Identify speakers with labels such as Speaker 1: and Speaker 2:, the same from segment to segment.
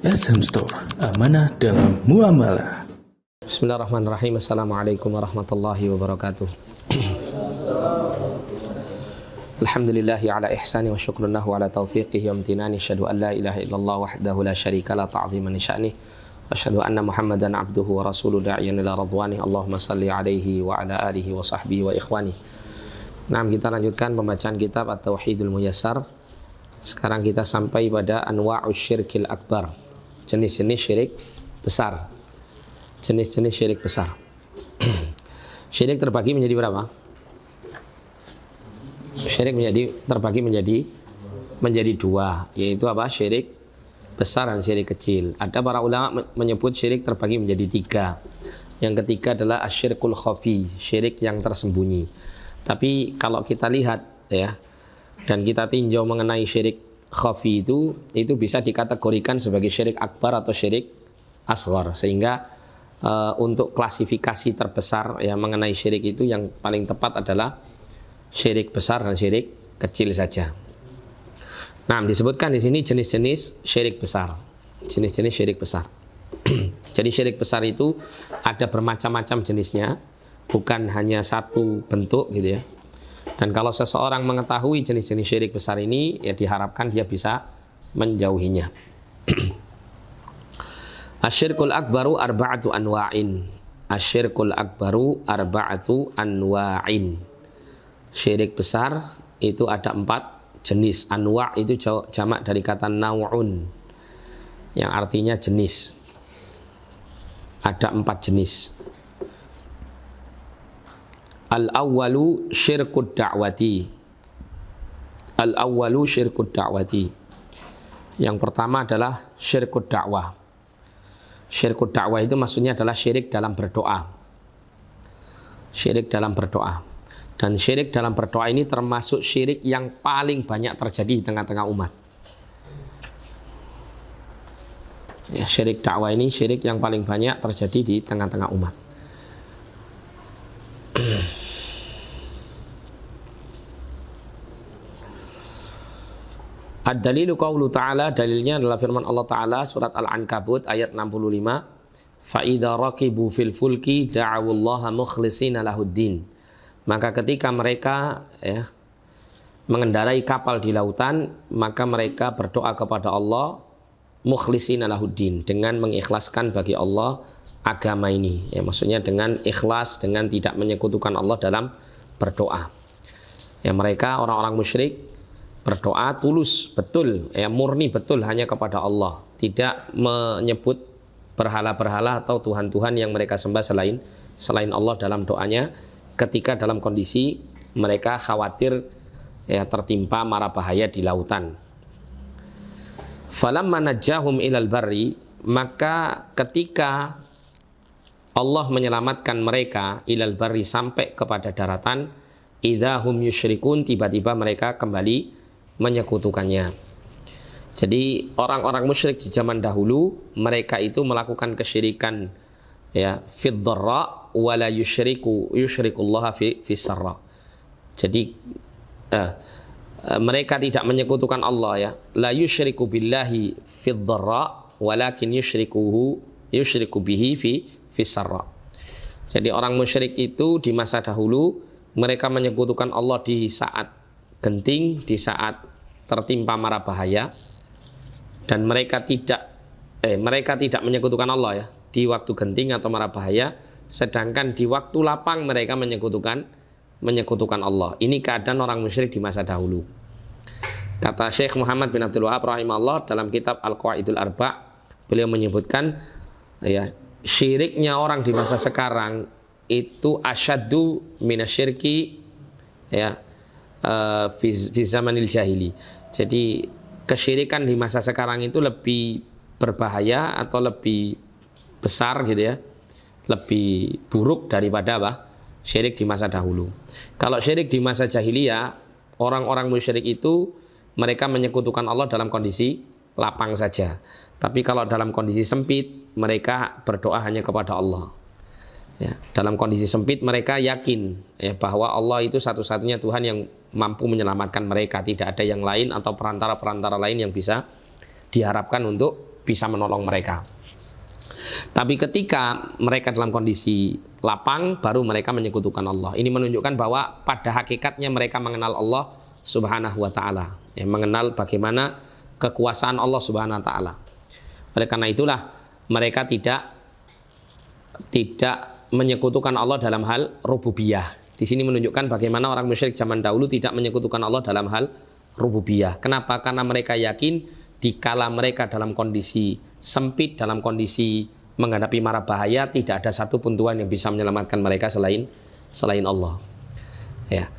Speaker 1: SM Store, amanah dalam muamalah.
Speaker 2: Bismillahirrahmanirrahim. Assalamualaikum warahmatullahi wabarakatuh. Alhamdulillahi ala ihsani wa syukrunnahu ala taufiqihi wa amtinani. Asyhadu an la ilaha illallah wahdahu la syarika la ta'ziman li sya'nih. Wa asyhadu anna Muhammadan abduhu wa rasuluhu da'iyan ila radwani. Allahumma salli alaihi wa ala alihi wa sahbihi wa ikhwani. Nah, kita lanjutkan pembacaan kitab At-Tauhidul Muyassar. Sekarang kita sampai pada anwa'us syirkil akbar. Jenis-jenis syirik besar. Jenis-jenis syirik besar. Syirik terbagi menjadi berapa? Syirik terbagi menjadi dua, yaitu apa? Syirik besar dan syirik kecil. Ada para ulama menyebut syirik terbagi menjadi tiga. Yang ketiga adalah asyirkul khafi, syirik yang tersembunyi. Tapi kalau kita lihat ya, dan kita tinjau mengenai syirik khafi itu bisa dikategorikan sebagai syirik akbar atau syirik asghar. Sehingga untuk klasifikasi terbesar ya mengenai syirik itu yang paling tepat adalah syirik besar dan syirik kecil saja. Nah, disebutkan di sini jenis-jenis syirik besar. Jenis-jenis syirik besar. Jadi syirik besar itu ada bermacam-macam jenisnya, bukan hanya satu bentuk gitu ya. Dan kalau seseorang mengetahui jenis-jenis syirik besar ini, ya diharapkan dia bisa menjauhinya. Asyirkul akbaru arba'atu anwa'in. Asyirkul akbaru arba'atu anwa'in. Syirik besar itu ada 4 jenis. Anwa' itu jamak dari kata naw'un, yang artinya jenis. Ada 4 jenis. Al-awwalu syirkud da'wati. Al-awwalu syirkud da'wati. Yang pertama adalah syirkud dakwah. Syirkud dakwah itu maksudnya adalah syirik dalam berdoa. Syirik dalam berdoa. Dan syirik dalam berdoa ini termasuk syirik yang paling banyak terjadi di tengah-tengah umat. Ya, syirik dakwah ini syirik yang paling banyak terjadi di tengah-tengah umat. Ad-dalilu qaulu ta'ala, dalilnya adalah firman Allah Ta'ala surat Al-Ankabut ayat 65. Fa'idha raqibu fil fulki da'awullaha mukhlishina lahuddin. Maka ketika mereka mengendarai kapal di lautan, maka mereka berdoa kepada Allah mukhlishina lahuddin, dengan mengikhlaskan bagi Allah agama ini. Ya, maksudnya dengan ikhlas, dengan tidak menyekutukan Allah dalam berdoa. Ya, mereka orang-orang musyrik berdoa tulus betul, ya murni betul hanya kepada Allah, tidak menyebut berhala-berhala atau tuhan-tuhan yang mereka sembah selain Allah dalam doanya, ketika dalam kondisi mereka khawatir ya tertimpa mara bahaya di lautan. Falamma najjahum ilal barri, maka ketika Allah menyelamatkan mereka ilal barri, sampai kepada daratan, idahum yusyrikun, tiba-tiba mereka kembali menyekutukannya. Jadi orang-orang musyrik di zaman dahulu, mereka itu melakukan kesyirikan ya fid dharra wala yusyrikullaha fis sarra. Jadi mereka tidak menyekutukan Allah ya. La yusyriku billahi fid dharra walakin yusyriku bihi fis sarra. Jadi orang musyrik itu di masa dahulu mereka menyekutukan Allah di saat genting, di saat tertimpa mara bahaya, dan mereka tidak menyekutukan Allah ya di waktu genting atau mara bahaya, sedangkan di waktu lapang mereka menyekutukan Allah. Ini keadaan orang musyrik di masa dahulu. Kata Syekh Muhammad bin Abdul Wahab rahimahullah dalam kitab Al-Qawaidul Arba', beliau menyebutkan ya syiriknya orang di masa sekarang itu asyaddu minasyirki ya fi zamanil jahili. Jadi kesyirikan di masa sekarang itu lebih berbahaya atau lebih besar gitu ya, lebih buruk daripada apa? Syirik di masa dahulu. Kalau syirik di masa jahiliyah, orang-orang musyrik itu mereka menyekutukan Allah dalam kondisi lapang saja. Tapi kalau dalam kondisi sempit, mereka berdoa hanya kepada Allah. Ya, dalam kondisi sempit mereka yakin ya, bahwa Allah itu satu-satunya Tuhan yang mampu menyelamatkan mereka. Tidak ada yang lain atau perantara-perantara lain yang bisa diharapkan untuk bisa menolong mereka. Tapi ketika mereka dalam kondisi lapang, baru mereka menyekutukan Allah. Ini menunjukkan bahwa pada hakikatnya mereka mengenal Allah Subhanahu wa ta'ala, ya, mengenal bagaimana kekuasaan Allah Subhanahu wa ta'ala. Oleh karena itulah mereka tidak menyekutukan Allah dalam hal rububiyah. Di sini menunjukkan bagaimana orang musyrik zaman dahulu tidak menyekutukan Allah dalam hal rububiyah. Kenapa? Karena mereka yakin dikala mereka dalam kondisi sempit, dalam kondisi menghadapi mara bahaya, tidak ada satupun Tuhan yang bisa menyelamatkan mereka selain Allah. Ya.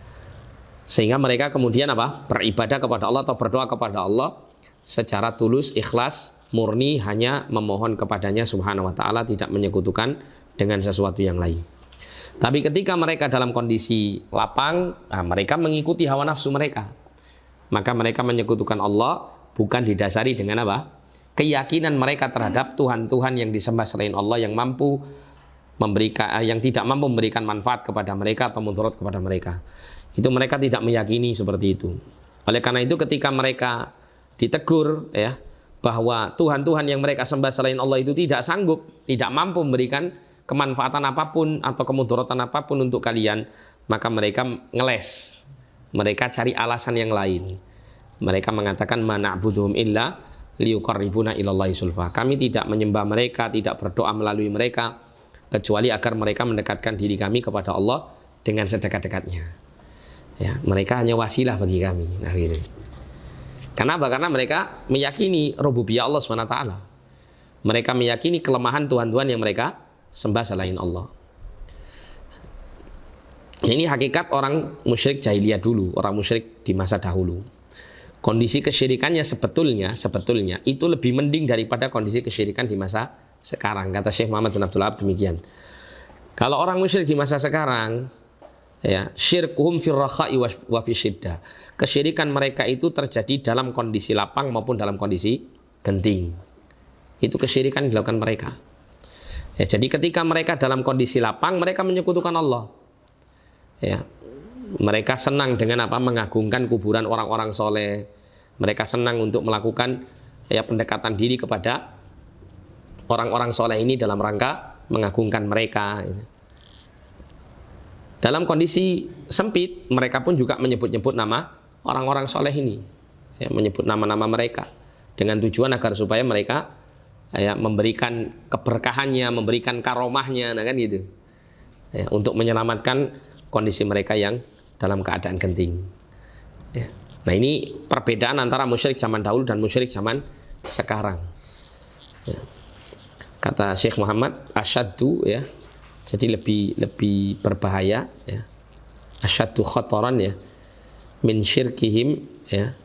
Speaker 2: Sehingga mereka kemudian beribadah kepada Allah atau berdoa kepada Allah secara tulus, ikhlas, murni, hanya memohon kepadanya Subhanahu wa ta'ala, tidak menyekutukan dengan sesuatu yang lain. Tapi ketika mereka dalam kondisi lapang, mereka mengikuti hawa nafsu mereka. Maka mereka menyekutukan Allah bukan didasari dengan keyakinan mereka terhadap Tuhan-Tuhan yang disembah selain Allah, yang mampu memberikan, yang tidak mampu memberikan manfaat kepada mereka atau mudarat kepada mereka. Itu mereka tidak meyakini seperti itu. Oleh karena itu ketika mereka ditegur, ya, bahwa Tuhan-Tuhan yang mereka sembah selain Allah itu tidak sanggup, tidak mampu memberikan kemanfaatan apapun atau kemudaratan apapun untuk kalian, maka mereka ngeles. Mereka cari alasan yang lain. Mereka mengatakan ma na'buduhum illa liyuqarribuna ilallahi sulfa. Kami tidak menyembah mereka, tidak berdoa melalui mereka, kecuali agar mereka mendekatkan diri kami kepada Allah dengan sedekat-dekatnya. Ya, mereka hanya wasilah bagi kami. Nah, gitu. Kenapa? Karena mereka meyakini rububiyah Allah SWT. Mereka meyakini kelemahan Tuhan-Tuhan yang mereka sembah selain Allah. Ini hakikat orang musyrik jahiliyah dulu, orang musyrik di masa dahulu. Kondisi kesyirikannya sebetulnya itu lebih mending daripada kondisi kesyirikan di masa sekarang. Kata Syekh Muhammad bin Abdul Wahab demikian. Kalau orang musyrik di masa sekarang, ya, syirkuhum fir rakha'i wa fi syiddah. Kesyirikan mereka itu terjadi dalam kondisi lapang maupun dalam kondisi genting. Itu kesyirikan yang dilakukan mereka. Ya, jadi ketika mereka dalam kondisi lapang, mereka menyekutukan Allah. Ya, mereka senang dengan mengagungkan kuburan orang-orang soleh. Mereka senang untuk melakukan pendekatan diri kepada orang-orang soleh ini dalam rangka mengagungkan mereka. Dalam kondisi sempit, mereka pun juga menyebut-nyebut nama orang-orang soleh ini, ya, menyebut nama-nama mereka dengan tujuan agar supaya mereka memberikan keberkahannya, memberikan karomahnya, nah kan gitu, ya, untuk menyelamatkan kondisi mereka yang dalam keadaan genting. Ya. Nah, ini perbedaan antara musyrik zaman dahulu dan musyrik zaman sekarang. Ya. Kata Syekh Muhammad, asyaddu, ya, jadi lebih berbahaya, ya, asyaddu khataran, ya, min syirkihim, ya,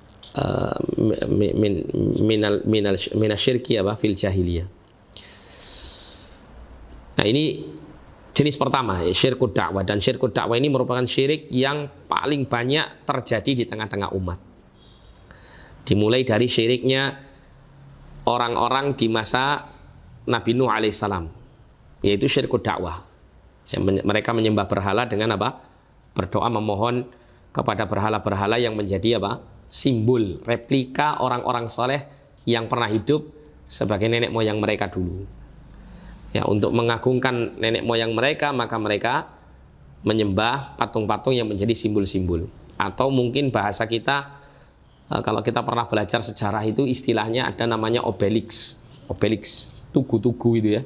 Speaker 2: min syirki fil jahiliyah. Nah, ini jenis pertama, ya, syirkud dakwah. Dan syirkud dakwah ini merupakan syirik yang paling banyak terjadi di tengah-tengah umat. Dimulai dari syiriknya orang-orang di masa Nabi Nuh alaihissalam, yaitu syirkud dakwah. Ya, mereka menyembah berhala dengan berdoa memohon kepada berhala-berhala yang menjadi simbol, replika orang-orang soleh yang pernah hidup sebagai nenek moyang mereka dulu. Ya, untuk mengagungkan nenek moyang mereka, maka mereka menyembah patung-patung yang menjadi simbol-simbol. Atau mungkin bahasa kita, kalau kita pernah belajar sejarah itu istilahnya ada namanya obelix, tugu-tugu itu, ya.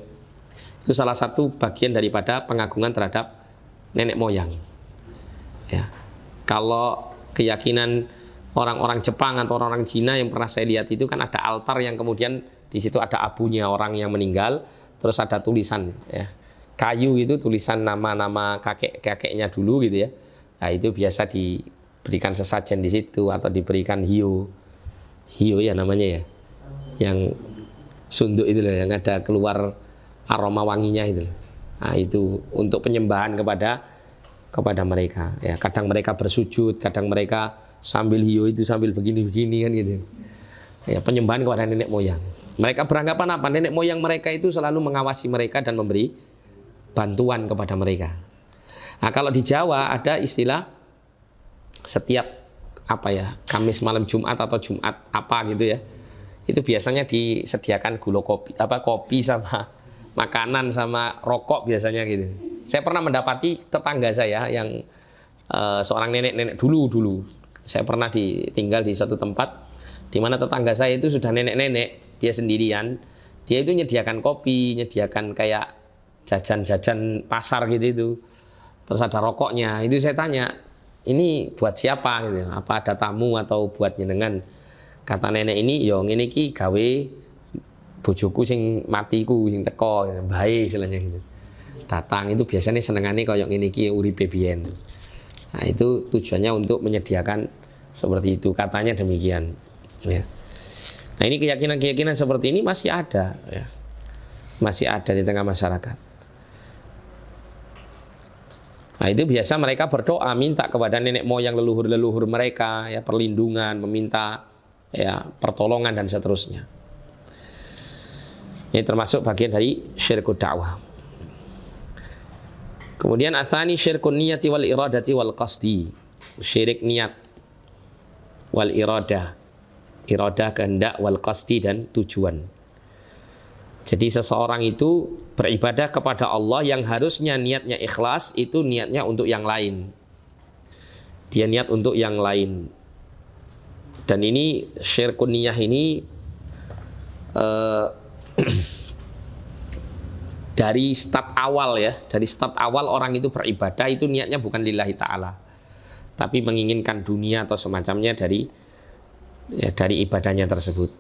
Speaker 2: Itu salah satu bagian daripada pengagungan terhadap nenek moyang. Ya. Kalau keyakinan orang-orang Jepang atau orang-orang Cina yang pernah saya lihat itu kan ada altar yang kemudian di situ ada abunya orang yang meninggal, terus ada tulisan, ya, kayu itu tulisan nama-nama kakek-kakeknya dulu gitu, ya. Nah, itu biasa diberikan sesajen di situ atau diberikan hiyo ya namanya, ya, yang sunduk itu loh, yang ada keluar aroma wanginya itu. Nah, itu untuk penyembahan kepada mereka, ya. Kadang mereka bersujud, kadang mereka sambil hiyo itu sambil begini-begini kan gitu. Ya, penyembahan kepada nenek moyang. Mereka beranggapan apa? Nenek moyang mereka itu selalu mengawasi mereka dan memberi bantuan kepada mereka. Nah, kalau di Jawa ada istilah setiap Kamis malam Jumat atau Jumat apa gitu, ya, itu biasanya disediakan kopi sama makanan sama rokok biasanya gitu. Saya pernah mendapati tetangga saya yang seorang nenek-nenek dulu. Saya pernah tinggal di suatu tempat di mana tetangga saya itu sudah nenek-nenek, dia sendirian. Dia itu nyediakan kopi, nyediakan kayak jajan-jajan pasar gitu itu. Terus ada rokoknya. Itu saya tanya, ini buat siapa gitu? Apa ada tamu atau buat jenengan? Kata nenek ini, yo ngene iki gawe bojoku sing matiku sing teko, bae istilahnya gitu. Datang itu biasanya senengane koyo ngene iki uripe biyen. Nah, itu tujuannya untuk menyediakan seperti itu, katanya demikian. Ya. Nah, ini keyakinan-keyakinan seperti ini masih ada, ya. Masih ada di tengah masyarakat. Nah, itu biasa mereka berdoa minta kepada nenek moyang leluhur-leluhur mereka, ya, perlindungan, meminta ya pertolongan dan seterusnya. Ini termasuk bagian dari syirkul dakwah. Kemudian atsani syirkun niyati wal iradati wal qasdi. Syirik niat wal iradah. Iradah kehendak wal qasdi dan tujuan. Jadi seseorang itu beribadah kepada Allah yang harusnya niatnya ikhlas, itu niatnya untuk yang lain. Dia niat untuk yang lain. Dan ini syirkun niyah ini dari start awal ya, dari start awal orang itu beribadah itu niatnya bukan lillahi ta'ala, tapi menginginkan dunia atau semacamnya dari ibadahnya tersebut.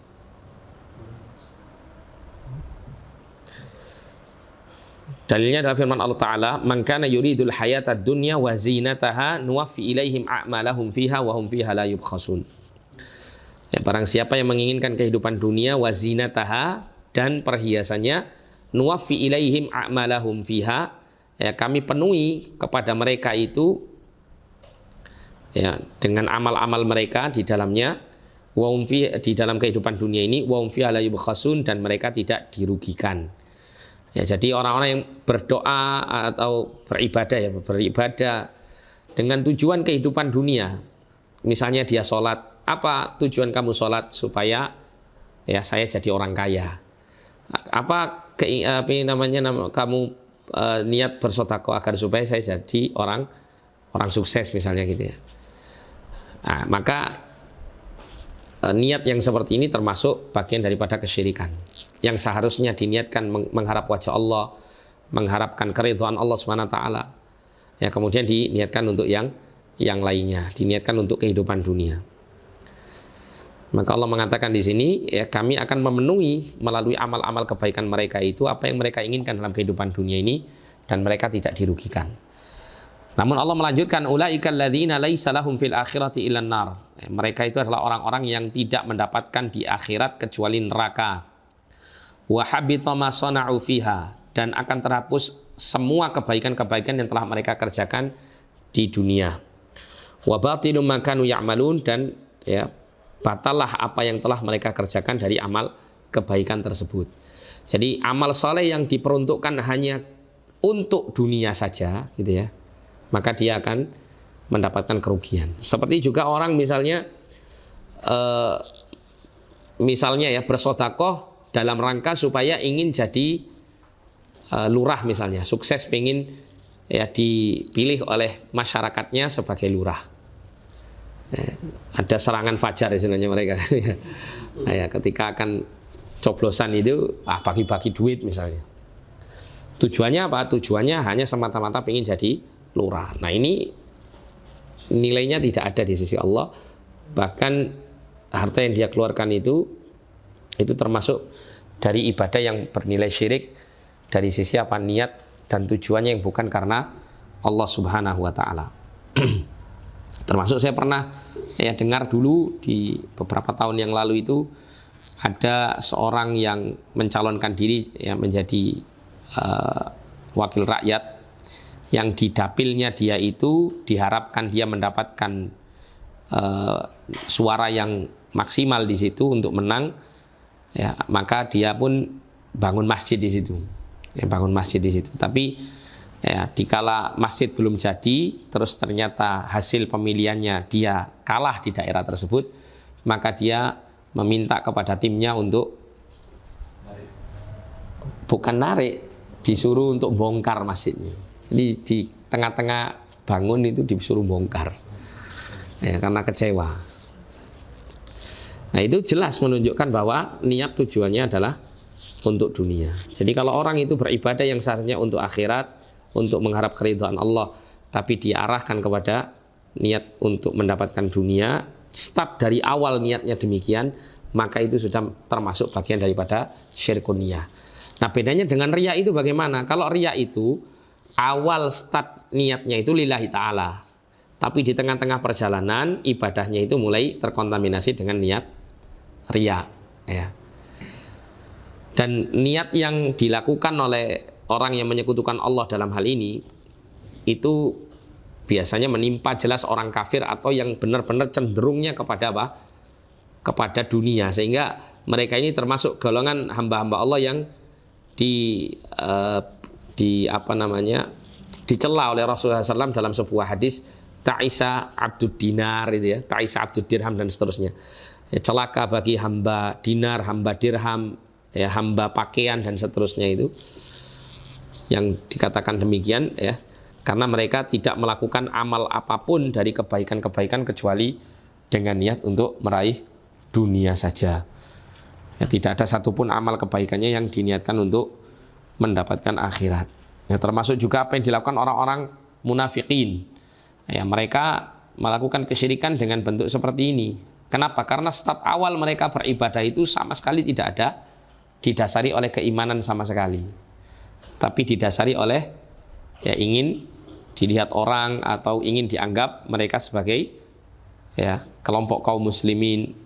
Speaker 2: Dalilnya adalah firman Allah Ta'ala, man kana yuridul hayatad dunya wa zinataha nuwaffi ilaihim a'malahum fiha wa hum fiha la yubkhasun. Ya, barang siapa yang menginginkan kehidupan dunia wa zinataha dan perhiasannya, nuwaffi ilaihim a'malahum fiha, ya, kami penuhi kepada mereka itu ya dengan amal-amal mereka di dalamnya, wa hum fi, di dalam kehidupan dunia ini, wa hum fiha la yubkhasun, dan mereka tidak dirugikan. Ya, jadi orang-orang yang berdoa atau beribadah dengan tujuan kehidupan dunia. Misalnya dia sholat, apa tujuan kamu sholat? Supaya ya saya jadi orang kaya. Apa kamu niat bersedekah agar supaya saya jadi orang sukses misalnya gitu ya. Nah, maka niat yang seperti ini termasuk bagian daripada kesyirikan yang seharusnya diniatkan mengharap wajah Allah, mengharapkan keridhaan Allah Subhanahu wa taala. Ya, kemudian diniatkan untuk yang lainnya, diniatkan untuk kehidupan dunia. Maka Allah mengatakan di sini, ya, kami akan memenuhi melalui amal-amal kebaikan mereka itu apa yang mereka inginkan dalam kehidupan dunia ini, dan mereka tidak dirugikan. Namun Allah melanjutkan, ulaikal ladzina laisa lahum fil akhirati illan nar. Mereka itu adalah orang-orang yang tidak mendapatkan di akhirat kecuali neraka. Wa habita ma sana'u fiha, dan akan terhapus semua kebaikan-kebaikan yang telah mereka kerjakan di dunia. Wa batilum ma kanu ya'malun, dan ya batallah apa yang telah mereka kerjakan dari amal kebaikan tersebut. Jadi amal soleh yang diperuntukkan hanya untuk dunia saja gitu ya, maka dia akan mendapatkan kerugian. Seperti juga orang misalnya ya bersedekah dalam rangka supaya ingin jadi lurah misalnya, sukses, pengen ya dipilih oleh masyarakatnya sebagai lurah. Ada serangan fajar istilahnya mereka. Ya, ketika akan coblosan itu bagi-bagi duit misalnya. Tujuannya apa? Tujuannya hanya semata-mata pengen jadi lurah. Nah, ini nilainya tidak ada di sisi Allah. Bahkan harta yang dia keluarkan itu termasuk dari ibadah yang bernilai syirik dari sisi apa, niat dan tujuannya yang bukan karena Allah Subhanahu wa taala. Termasuk saya pernah ya dengar dulu di beberapa tahun yang lalu itu ada seorang yang mencalonkan diri ya menjadi wakil rakyat, yang di dapilnya dia itu diharapkan dia mendapatkan suara yang maksimal di situ untuk menang, ya, maka dia pun bangun masjid di situ, ya, bangun masjid di situ. Tapi ya, dikala masjid belum jadi, terus ternyata hasil pemilihannya dia kalah di daerah tersebut, maka dia meminta kepada timnya untuk bukan narik, disuruh untuk bongkar masjidnya. Jadi di tengah-tengah bangun itu disuruh bongkar, ya, karena kecewa. Nah itu jelas menunjukkan bahwa niat tujuannya adalah untuk dunia. Jadi kalau orang itu beribadah yang seharusnya untuk akhirat, untuk mengharap keridhaan Allah, tapi diarahkan kepada niat untuk mendapatkan dunia, start dari awal niatnya demikian, maka itu sudah termasuk bagian daripada syirkun niyah. Nah bedanya dengan riya itu bagaimana? Kalau riya itu awal start niatnya itu lillahi ta'ala, tapi di tengah-tengah perjalanan ibadahnya itu mulai terkontaminasi dengan niat riya, ya. Dan niat yang dilakukan oleh orang yang menyekutukan Allah dalam hal ini itu biasanya menimpa jelas orang kafir atau yang benar-benar cenderungnya kepada apa? Kepada dunia, sehingga mereka ini termasuk golongan hamba-hamba Allah yang dicela oleh Rasulullah SAW dalam sebuah hadis, ta'isa abdud dinar, itu ya, ta'isa abdud dirham dan seterusnya. Ya, celaka bagi hamba dinar, hamba dirham, ya, hamba pakaian dan seterusnya, itu yang dikatakan demikian, ya, karena mereka tidak melakukan amal apapun dari kebaikan-kebaikan kecuali dengan niat untuk meraih dunia saja. Ya, tidak ada satupun amal kebaikannya yang diniatkan untuk mendapatkan akhirat. Ya, termasuk juga apa yang dilakukan orang-orang munafikin. Ya, mereka melakukan kesyirikan dengan bentuk seperti ini. Kenapa? Karena start awal mereka beribadah itu sama sekali tidak ada didasari oleh keimanan sama sekali, tapi didasari oleh ya ingin dilihat orang atau ingin dianggap mereka sebagai ya kelompok kaum muslimin,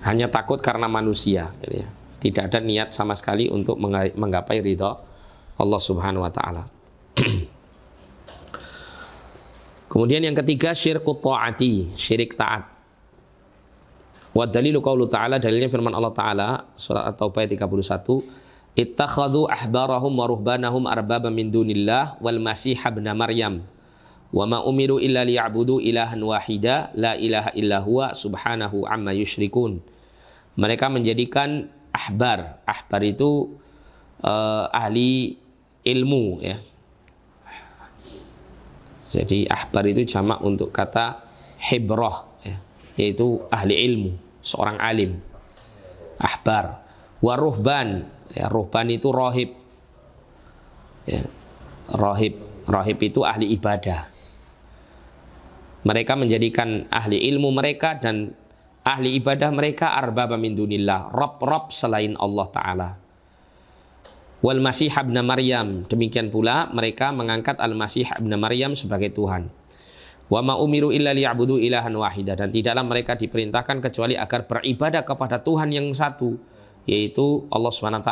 Speaker 2: hanya takut karena manusia, gitu ya. Tidak ada niat sama sekali untuk menggapai ridha Allah Subhanahu wa taala. Kemudian yang ketiga syirkut ta'ati, syirik taat. Wa dalilu qaulu ta'ala, dalilnya firman Allah taala surat At-Taubah 31, ittakhadhu ahbarahum wa ruhbanahum arbaba min dunillah wal masih ibn maryam wa ma umiru illa liya'budu ilahan wahida la ilaha illa huwa subhanahu amma yusyrikun. Mereka menjadikan ahbar itu ahli ilmu, ya. Jadi ahbar itu jamak untuk kata hibrah, ya, yaitu ahli ilmu, seorang alim. Ahbar. Wa ruhban, ya, ruhban itu rohib, ya, rohib itu ahli ibadah. Mereka menjadikan ahli ilmu mereka dan ahli ibadah mereka arbaba min dunillah, rob selain Allah Ta'ala. Wal masih ibn maryam, demikian pula mereka mengangkat al masih ibn maryam sebagai Tuhan. Wa ma umiru illa liya'budu ilahan wahida, dan tidaklah mereka diperintahkan kecuali agar beribadah kepada Tuhan yang satu, yaitu Allah SWT.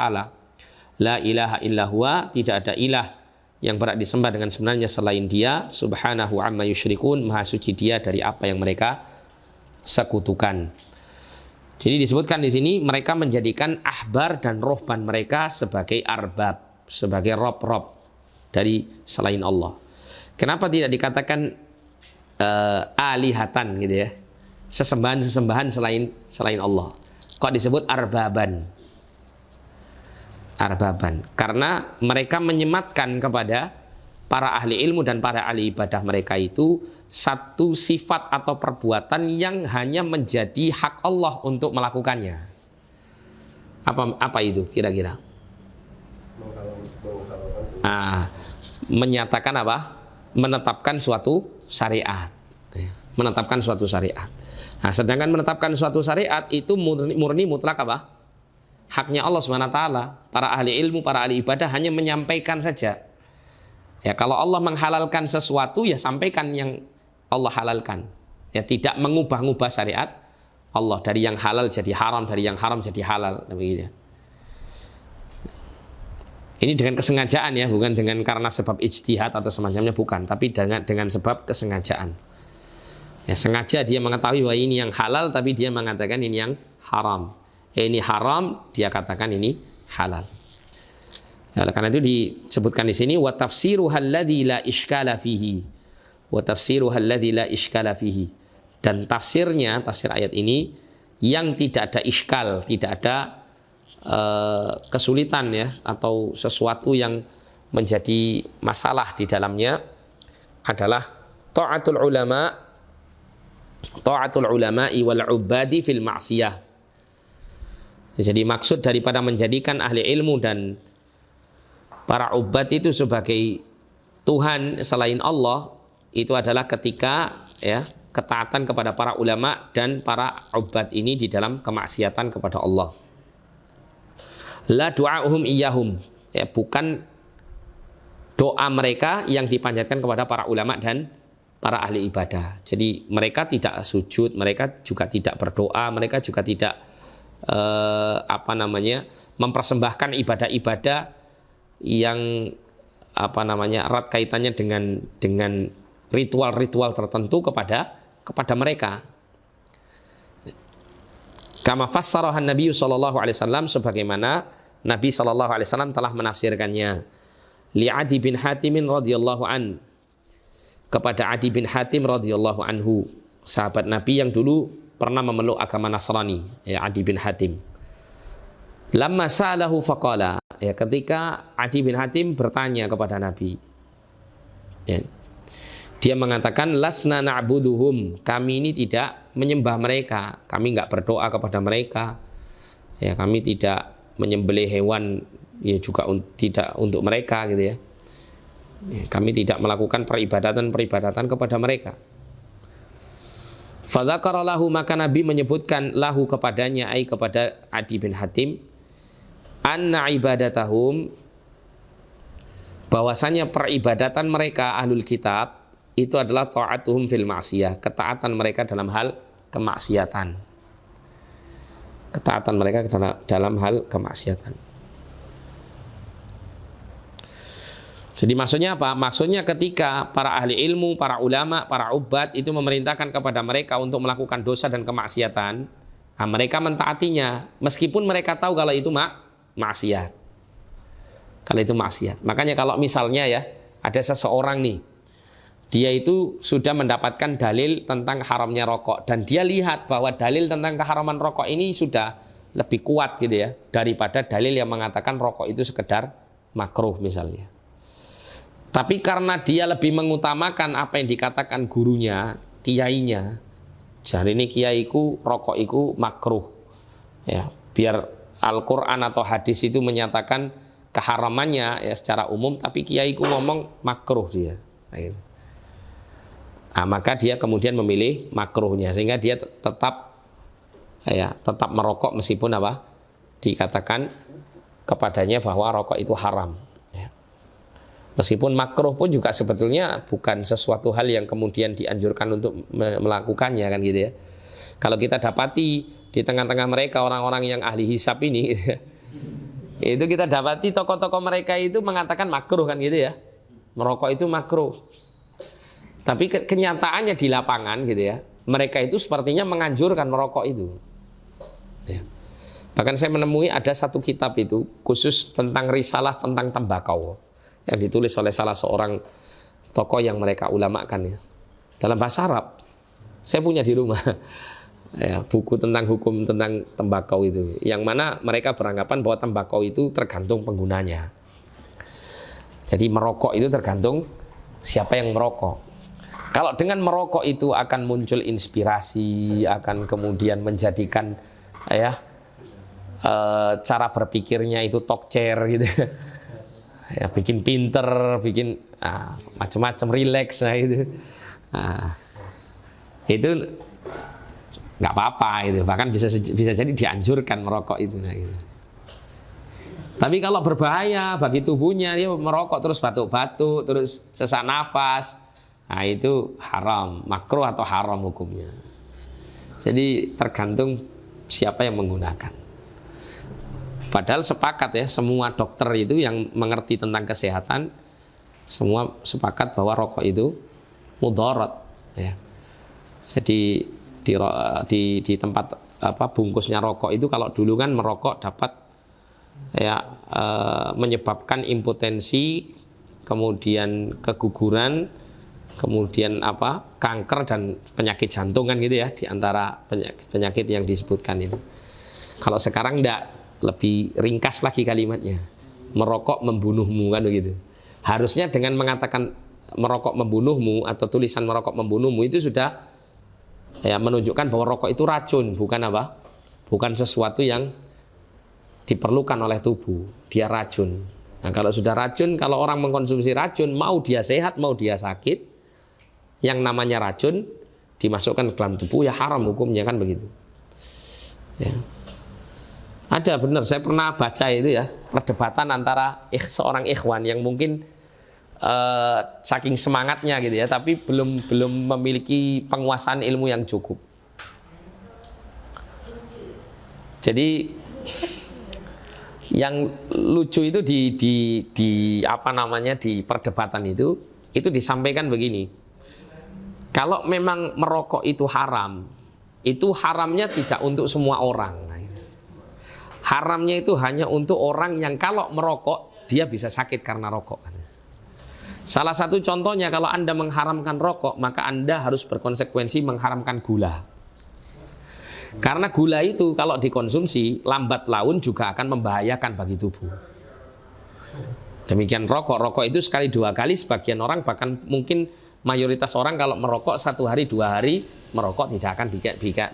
Speaker 2: La ilaha illa huwa, tidak ada ilah yang berhak disembah dengan sebenarnya selain Dia, subhanahu amma yusyrikun, maha suci Dia dari apa yang mereka sekutukan. Jadi disebutkan di sini mereka menjadikan ahbar dan rohban mereka sebagai arbab, sebagai rob dari selain Allah. Kenapa tidak dikatakan alihatan, gitu ya, sesembahan selain Allah? Kok disebut arbaban? Karena mereka menyematkan kepada para ahli ilmu dan para ahli ibadah mereka itu satu sifat atau perbuatan yang hanya menjadi hak Allah untuk melakukannya. Apa itu kira-kira? Menyatakan apa? Menetapkan suatu syariat. Menetapkan suatu syariat. Nah, sedangkan menetapkan suatu syariat itu murni mutlak apa? Haknya Allah SWT. Para ahli ilmu, para ahli ibadah hanya menyampaikan saja. Ya, kalau Allah menghalalkan sesuatu, ya sampaikan yang Allah halalkan. Ya, tidak mengubah-ubah syariat Allah, dari yang halal jadi haram, dari yang haram jadi halal, begitu. Ini dengan kesengajaan, ya, bukan dengan karena sebab ijtihad atau semacamnya, bukan, tapi dengan sebab kesengajaan. Ya, sengaja dia mengetahui bahwa ini yang halal, tapi dia mengatakan ini yang haram. Ini haram, dia katakan ini halal. Ya, karena itu disebutkan di sini wa tafsiruhal ladzi la iskala fihi. Wa tafsiruhal ladzi la iskala fihi. Dan tafsirnya, tafsir ayat ini yang tidak ada iskal, tidak ada kesulitan ya, atau sesuatu yang menjadi masalah di dalamnya, adalah ta'atul ulama'i wal ubadi fil ma'siyah. Jadi maksud daripada menjadikan ahli ilmu dan para ubad itu sebagai Tuhan selain Allah, itu adalah ketika ya ketaatan kepada para ulama dan para ubad ini di dalam kemaksiatan kepada Allah. La du'a'uhum iyahum, ya, bukan doa mereka yang dipanjatkan kepada para ulama dan para ahli ibadah. Jadi mereka tidak sujud, mereka juga tidak berdoa, mereka juga tidak mempersembahkan ibadah-ibadah yang erat kaitannya dengan ritual-ritual tertentu kepada mereka. Kama fassarahan Nabi sallallahu alaihi wasallam, sebagaimana Nabi sallallahu alaihi wasallam telah menafsirkannya. Li Adi bin Hatim radhiyallahu an, kepada Adi bin Hatim radhiyallahu anhu, sahabat Nabi yang dulu pernah memeluk agama Nasrani, ya, Adi bin Hatim. Lamma sa'alahu faqala, ya, ketika Adi bin Hatim bertanya kepada Nabi, ya, dia mengatakan, lasna na'buduhum, kami ini tidak menyembah mereka, kami enggak berdoa kepada mereka, ya, kami tidak menyembelih hewan, ya, juga tidak untuk mereka, gitu ya. Kami tidak melakukan peribadatan kepada mereka. Fadzakara lahu, maka Nabi menyebutkan lahu kepadanya, ai kepada Adi bin Hatim, anna ibadatahum, bahwasanya peribadatan mereka ahlul kitab itu adalah ta'atuhum fil ma'siyah, ketaatan mereka dalam hal kemaksiatan. Ketaatan mereka dalam hal kemaksiatan. Jadi maksudnya apa? Maksudnya ketika para ahli ilmu, para ulama, para ubad itu memerintahkan kepada mereka untuk melakukan dosa dan kemaksiatan, nah, mereka mentaatinya meskipun mereka tahu kalau itu maksiat. Kalau itu maksiat. Makanya kalau misalnya ya ada seseorang nih, dia itu sudah mendapatkan dalil tentang haramnya rokok dan dia lihat bahwa dalil tentang keharaman rokok ini sudah lebih kuat gitu ya daripada dalil yang mengatakan rokok itu sekedar makruh misalnya. Tapi karena dia lebih mengutamakan apa yang dikatakan gurunya, kiainya, jadi ini kiaiku rokok itu makruh, ya, biar Al-Quran atau hadis itu menyatakan keharamannya ya secara umum, tapi kiaiku ngomong makruh dia, gitu. Nah, maka dia kemudian memilih makruhnya sehingga dia tetap merokok meskipun apa dikatakan kepadanya bahwa rokok itu haram. Meskipun makruh pun juga sebetulnya bukan sesuatu hal yang kemudian dianjurkan untuk melakukannya, kan gitu ya. Kalau kita dapati di tengah-tengah mereka orang-orang yang ahli hisab ini, itu kita dapati tokoh-tokoh mereka itu mengatakan makruh, kan gitu ya. Merokok itu makruh. Tapi kenyataannya di lapangan gitu ya, mereka itu sepertinya menganjurkan merokok itu. Ya. Bahkan saya menemui ada satu kitab itu khusus tentang risalah tentang tembakau yang ditulis oleh salah seorang tokoh yang mereka ulamakan ya, dalam bahasa Arab. Saya punya di rumah ya, buku tentang hukum tentang tembakau itu, yang mana mereka beranggapan bahwa tembakau itu tergantung penggunanya. Jadi merokok itu tergantung siapa yang merokok. Kalau dengan merokok itu akan muncul inspirasi, akan kemudian menjadikan ya cara berpikirnya itu tokcer gitu. Ya, bikin pinter, bikin macam-macam, rileks, nah itu. Nah, itu nggak apa-apa itu, bahkan bisa jadi dianjurkan merokok itu. Nah, gitu. Tapi kalau berbahaya bagi tubuhnya, dia merokok terus batuk-batuk, terus sesak nafas, nah itu haram, makruh atau haram hukumnya. Jadi tergantung siapa yang menggunakan. Padahal sepakat ya, semua dokter itu yang mengerti tentang kesehatan, semua sepakat bahwa rokok itu mudarat. Ya. Jadi di tempat bungkusnya rokok itu, kalau dulu kan merokok dapat ya menyebabkan impotensi, kemudian keguguran, kemudian kanker dan penyakit jantung kan gitu ya, di antara penyakit yang disebutkan itu. Kalau sekarang enggak, lebih ringkas lagi kalimatnya. Merokok membunuhmu kan begitu. Harusnya dengan mengatakan merokok membunuhmu atau tulisan merokok membunuhmu itu sudah ya menunjukkan bahwa rokok itu racun, bukan apa? Bukan sesuatu yang diperlukan oleh tubuh. Dia racun. Nah, kalau sudah racun, kalau orang mengkonsumsi racun, mau dia sehat, mau dia sakit, yang namanya racun dimasukkan ke dalam tubuh ya haram hukumnya kan begitu. Ya. Ada benar, saya pernah baca itu ya, perdebatan antara seorang ikhwan yang mungkin saking semangatnya gitu ya, tapi belum memiliki penguasaan ilmu yang cukup. Jadi yang lucu itu di perdebatan itu disampaikan begini. Kalau memang merokok itu haram, itu haramnya tidak untuk semua orang. Haramnya itu hanya untuk orang yang kalau merokok dia bisa sakit karena rokok. Salah satu contohnya, kalau Anda mengharamkan rokok, maka Anda harus berkonsekuensi mengharamkan gula. Karena gula itu kalau dikonsumsi lambat laun juga akan membahayakan bagi tubuh. Demikian rokok itu sekali dua kali, sebagian orang bahkan mungkin mayoritas orang kalau merokok 1 hari 2 hari merokok tidak akan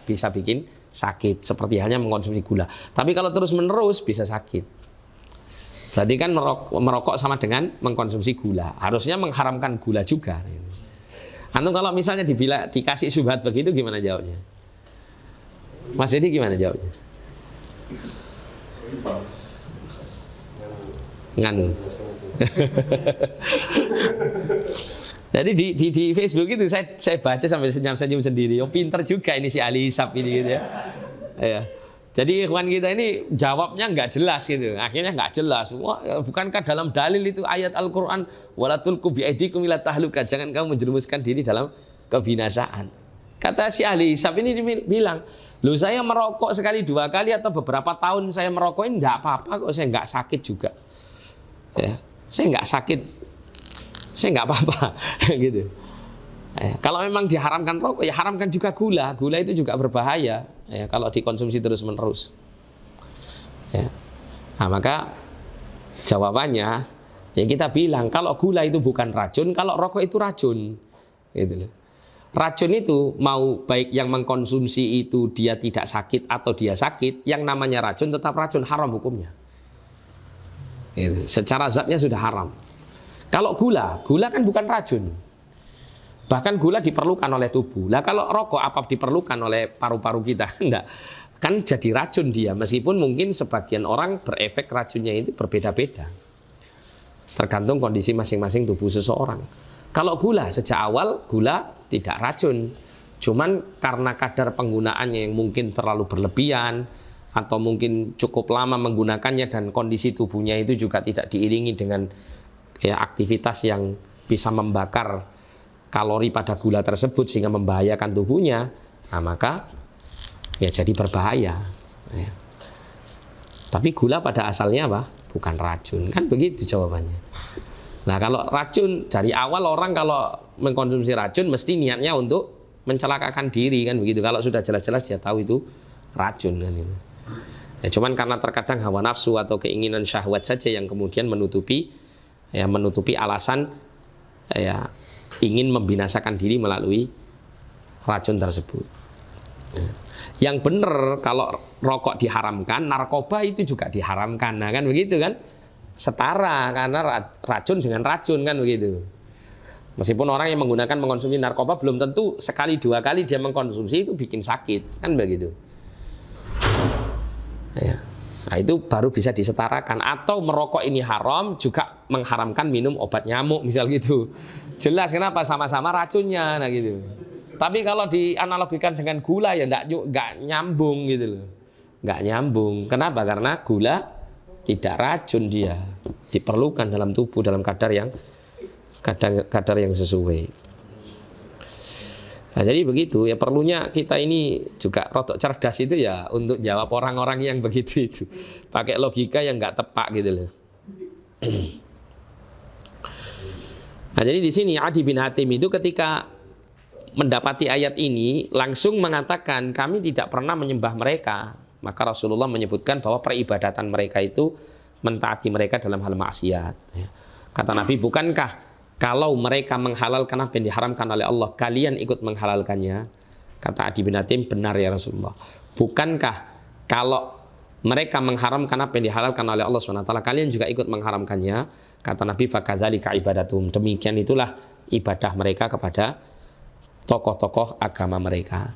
Speaker 2: bisa bikin sakit seperti halnya mengkonsumsi gula. Tapi kalau terus menerus bisa sakit. Berarti kan merokok sama dengan mengkonsumsi gula. Harusnya mengharamkan gula juga. Antum kalau misalnya dikasih syubhat begitu gimana jawabnya? Mas Edi gimana jawabnya? Nganu. Jadi di Facebook itu saya baca sampai senyum-senyum sendiri. Oh, pinter juga ini si Ali Hisab ini gitu ya. Ya. Jadi ikhwan kita ini jawabnya nggak jelas gitu. Akhirnya nggak jelas. Wah, bukankah dalam dalil itu ayat Al-Qur'an wala tulqu biaidikum ila tahluka, jangan kamu menjerumuskan diri dalam kebinasaan. Kata si Ali Hisab ini bilang, "Loh, saya merokok sekali 2 kali atau beberapa tahun saya merokok ini enggak apa-apa kok, saya nggak sakit juga." Ya, saya nggak sakit. Saya nggak apa-apa gitu. Kalau memang diharamkan rokok, ya haramkan juga gula. Gula itu juga berbahaya ya, kalau dikonsumsi terus-menerus. Ya. Nah, maka jawabannya ya kita bilang kalau gula itu bukan racun, kalau rokok itu racun. Gitu loh. Racun itu mau baik yang mengkonsumsi itu dia tidak sakit atau dia sakit, yang namanya racun tetap racun, haram hukumnya. Gitu. Secara zatnya sudah haram. Kalau gula kan bukan racun. Bahkan gula diperlukan oleh tubuh. Lah kalau rokok apa diperlukan oleh paru-paru kita? Enggak. Kan jadi racun dia, meskipun mungkin sebagian orang berefek racunnya itu berbeda-beda. Tergantung kondisi masing-masing tubuh seseorang. Kalau gula, sejak awal gula tidak racun. Cuman karena kadar penggunaannya yang mungkin terlalu berlebihan, atau mungkin cukup lama menggunakannya dan kondisi tubuhnya itu juga tidak diiringi dengan ya aktivitas yang bisa membakar kalori pada gula tersebut sehingga membahayakan tubuhnya, nah maka ya jadi berbahaya ya. Tapi gula pada asalnya apa? Bukan racun, kan begitu jawabannya. Nah kalau racun, dari awal orang kalau mengkonsumsi racun mesti niatnya untuk mencelakakan diri kan begitu. Kalau sudah jelas-jelas dia tahu itu racun kan itu. Ya, cuman karena terkadang hawa nafsu atau keinginan syahwat saja yang kemudian menutupi alasan ya ingin membinasakan diri melalui racun tersebut. Yang benar kalau rokok diharamkan, narkoba itu juga diharamkan, nah kan begitu kan? Setara, karena racun dengan racun kan begitu. Meskipun orang yang mengkonsumsi narkoba belum tentu sekali 2 kali dia mengkonsumsi itu bikin sakit, kan begitu. Ya. Nah itu baru bisa disetarakan. Atau merokok ini haram juga mengharamkan minum obat nyamuk misal gitu. Jelas kenapa, sama-sama racunnya nah gitu. Tapi kalau dianalogikan dengan gula ya enggak nyambung gitu loh. Enggak nyambung. Kenapa? Karena gula tidak racun, dia diperlukan dalam tubuh dalam kadar yang sesuai. Nah, jadi begitu ya, perlunya kita ini juga rotok cerdas itu ya untuk jawab orang-orang yang begitu itu pakai logika yang nggak tepat gitu loh. Nah, Nah, jadi di sini Adi bin Hatim itu ketika mendapati ayat ini langsung mengatakan kami tidak pernah menyembah mereka. Maka Rasulullah menyebutkan bahwa peribadatan mereka itu mentaati mereka dalam hal maksiat. Kata Nabi, bukankah kalau mereka menghalalkan apa yang diharamkan oleh Allah, kalian ikut menghalalkannya? Kata Adi bin Hatim, benar ya Rasulullah. Bukankah kalau mereka mengharamkan apa yang dihalalkan oleh Allah SWT, kalian juga ikut mengharamkannya? Kata Nabi, fakadzalika ibadatum. Demikian itulah ibadah mereka kepada tokoh-tokoh agama mereka.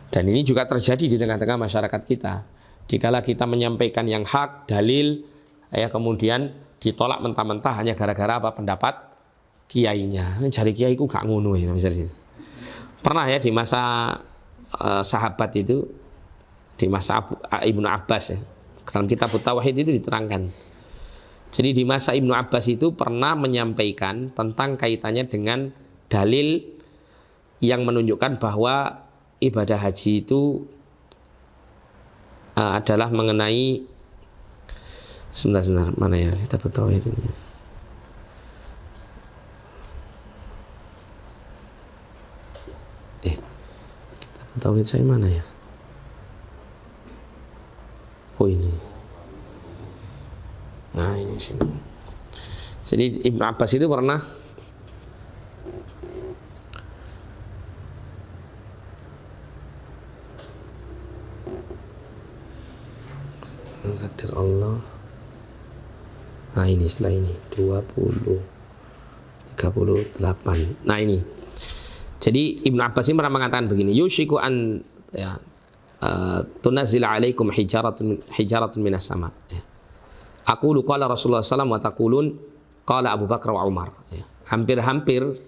Speaker 2: Dan ini juga terjadi di tengah-tengah masyarakat kita. Dikala kita menyampaikan yang hak, dalil, ya kemudian ditolak mentah-mentah hanya gara-gara apa? Pendapat kiainya. Cari kiaiku gak ngono ya misalnya. Pernah ya di masa sahabat itu, di masa Ibnu Abbas ya, dalam kitab Tauhid itu diterangkan. Jadi di masa Ibnu Abbas itu pernah menyampaikan tentang kaitannya dengan dalil yang menunjukkan bahwa ibadah haji itu adalah mengenai sebentar mana ya kita Tauhid ini. Kitab Tauhid saya mana ya? Oh ini. Nah ini sini. Jadi Ibnu Abbas itu pernah takdir Allah. Nah ini setelah ini 38. Nah ini. Jadi Ibnu Abbas ini pernah mengatakan begini, yushiku an ya, tunazzila alaikum hijaratun minas sama. Ya. Aku qala Rasulullah SAW wa taqulun qala Abu Bakar wa Umar. Ya. Hampir-hampir